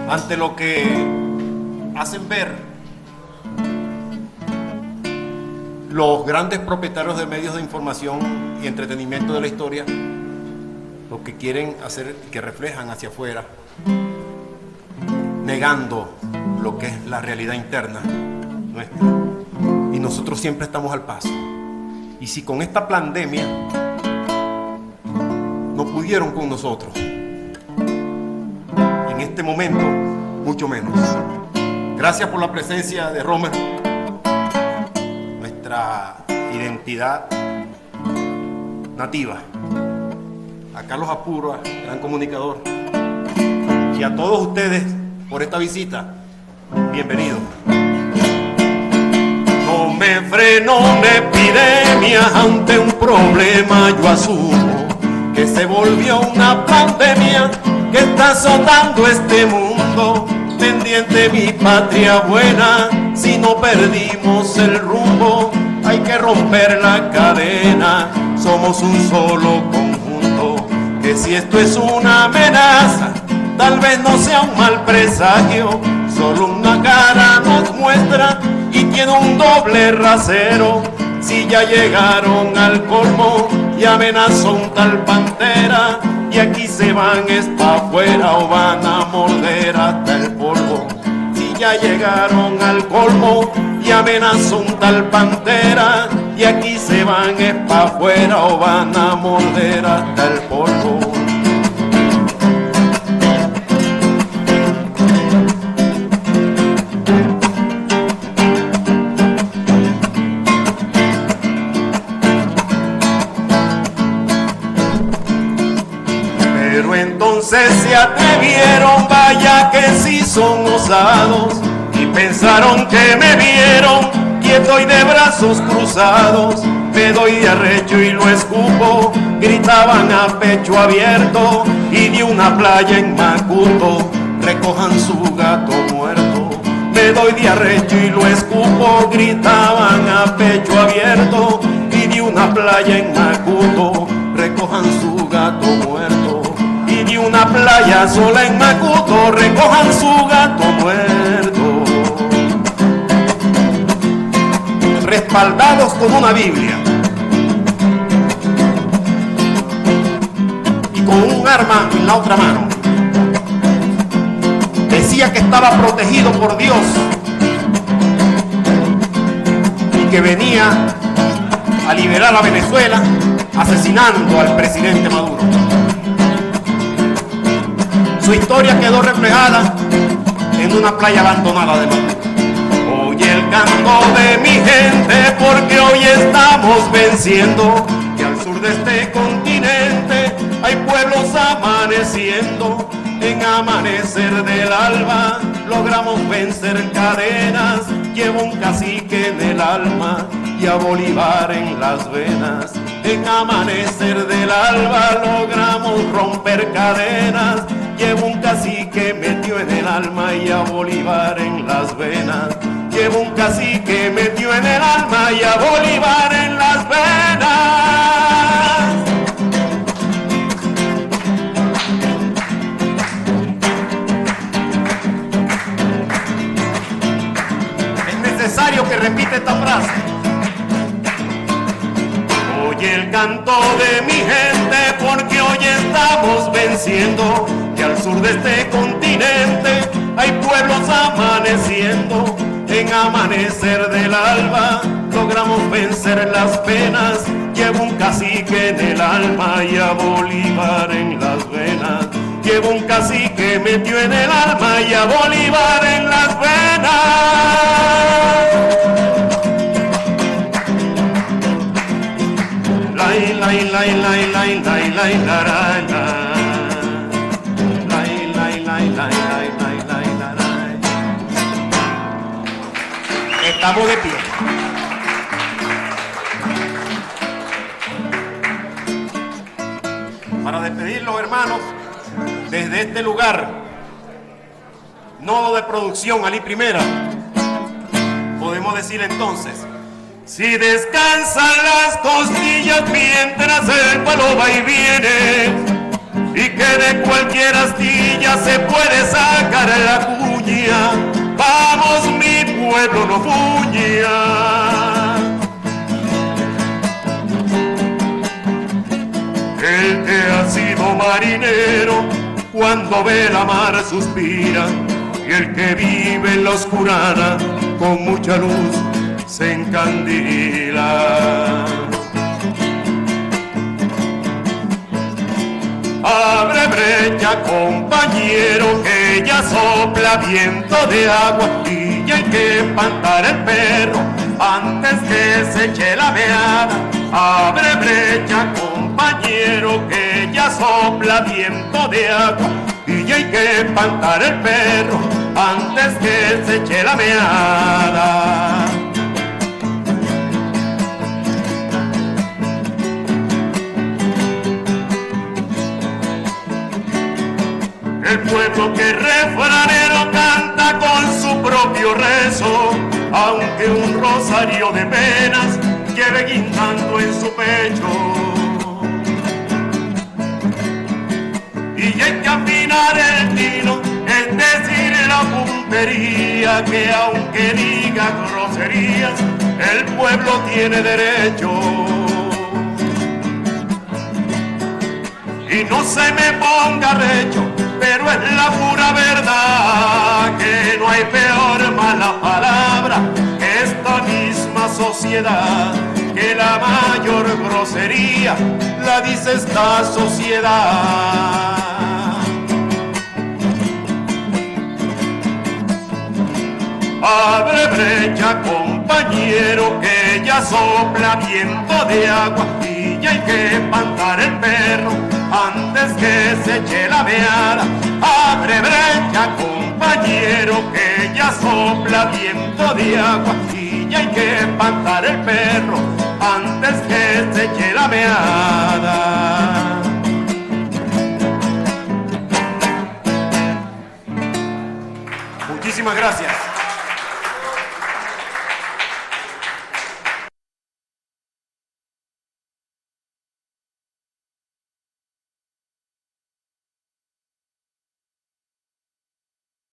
N: Ante lo que hacen ver los grandes propietarios de medios de información y entretenimiento de la historia, lo que quieren hacer, que reflejan hacia afuera, negando lo que es la realidad interna nuestra. Y nosotros siempre estamos al paso. Y si con esta pandemia no pudieron con nosotros, en este momento, mucho menos. Gracias por la presencia de Romer, nuestra identidad nativa. A Carlos Apurua, gran comunicador. Y a todos ustedes por esta visita. Bienvenidos. No me freno una epidemia ante un problema, yo asumo que se volvió una pandemia que está azotando este mundo. Pendiente mi patria buena, si no perdimos el rumbo, hay que romper la cadena, somos un solo conjunto, que si esto es una amenaza, tal vez no sea un mal presagio, solo una cara nos muestra y tiene un doble rasero. Si ya llegaron al colmo y amenazó un tal Pantera, y aquí se van es pa' afuera o van a morder hasta el polvo. Si ya llegaron al colmo y amenazó un tal Pantera, y aquí se van es pa' afuera o van a morder hasta el polvo. Entonces se atrevieron, vaya que sí son osados, y pensaron que me vieron quieto y de brazos cruzados. Me doy de arrecho y lo escupo, gritaban a pecho abierto, y de una playa en Macuto recojan su gato muerto. Me doy de arrecho y lo escupo, gritaban a pecho abierto, y de una playa en Macuto recojan su gato muerto. Y de una playa sola en Macuto recojan su gato muerto. Respaldados con una Biblia y con un arma en la otra mano, decía que estaba protegido por Dios y que venía a liberar a Venezuela asesinando al presidente Maduro. Su historia quedó reflejada en una playa abandonada de Maduro. Oye el canto de mi gente, porque hoy estamos venciendo, que al sur de este continente hay pueblos amaneciendo. En amanecer del alba logramos vencer cadenas. Llevo un cacique en el alma y a Bolívar en las venas. En amanecer del alba logramos romper cadenas. Llevo un cacique metió en el alma y a Bolívar en las venas. Llevo un cacique metió en el alma y a Bolívar en las venas. oye el canto de mi gente, porque hoy estamos venciendo, que al sur de este continente hay pueblos amaneciendo. En amanecer del alba logramos vencer las penas. Llevo un cacique en el alma y a Bolívar en las venas. Llevo un cacique metió en el alma y a Bolívar en las venas. Lai, lai, lai, lai, lai, lai, lai, la, la, la. Lai, lai, lai, lai, lai, lai, lai, la, la.
L: Estamos de pie.
N: Para despedirlos, hermanos, desde este lugar, nodo de producción, Ali Primera, podemos decir entonces: si descansan las costillas mientras el pueblo va y viene, y que de cualquier astilla se puede sacar la cuña, vamos mi pueblo, no fuña. El que ha sido marinero, cuando ve la mar suspira, y el que vive en la oscurana, con mucha luz se encandila. Abre brecha, compañero, que ya sopla viento de agua, y ya hay que espantar el perro antes que se eche la meada. Abre brecha, compañero, que ya sopla viento de agua, y ya hay que espantar el perro antes que se eche la meada. El pueblo que refranero canta con su propio rezo, aunque un rosario de penas lleve guindando en su pecho. Y hay que afinar el tino, es decir, la puntería, que aunque diga groserías, el pueblo tiene derecho. Y no se me ponga recho, pero es la pura verdad, que no hay peor mala palabra que esta misma sociedad, que la mayor grosería la dice esta sociedad. Abre brecha, compañero, que ya sopla viento de agua, y ya hay que espantar el perro antes que se eche la meada. Abre brecha, compañero, que ya sopla viento de agua, y ya hay que espantar el perro antes que se eche la meada. Muchísimas gracias.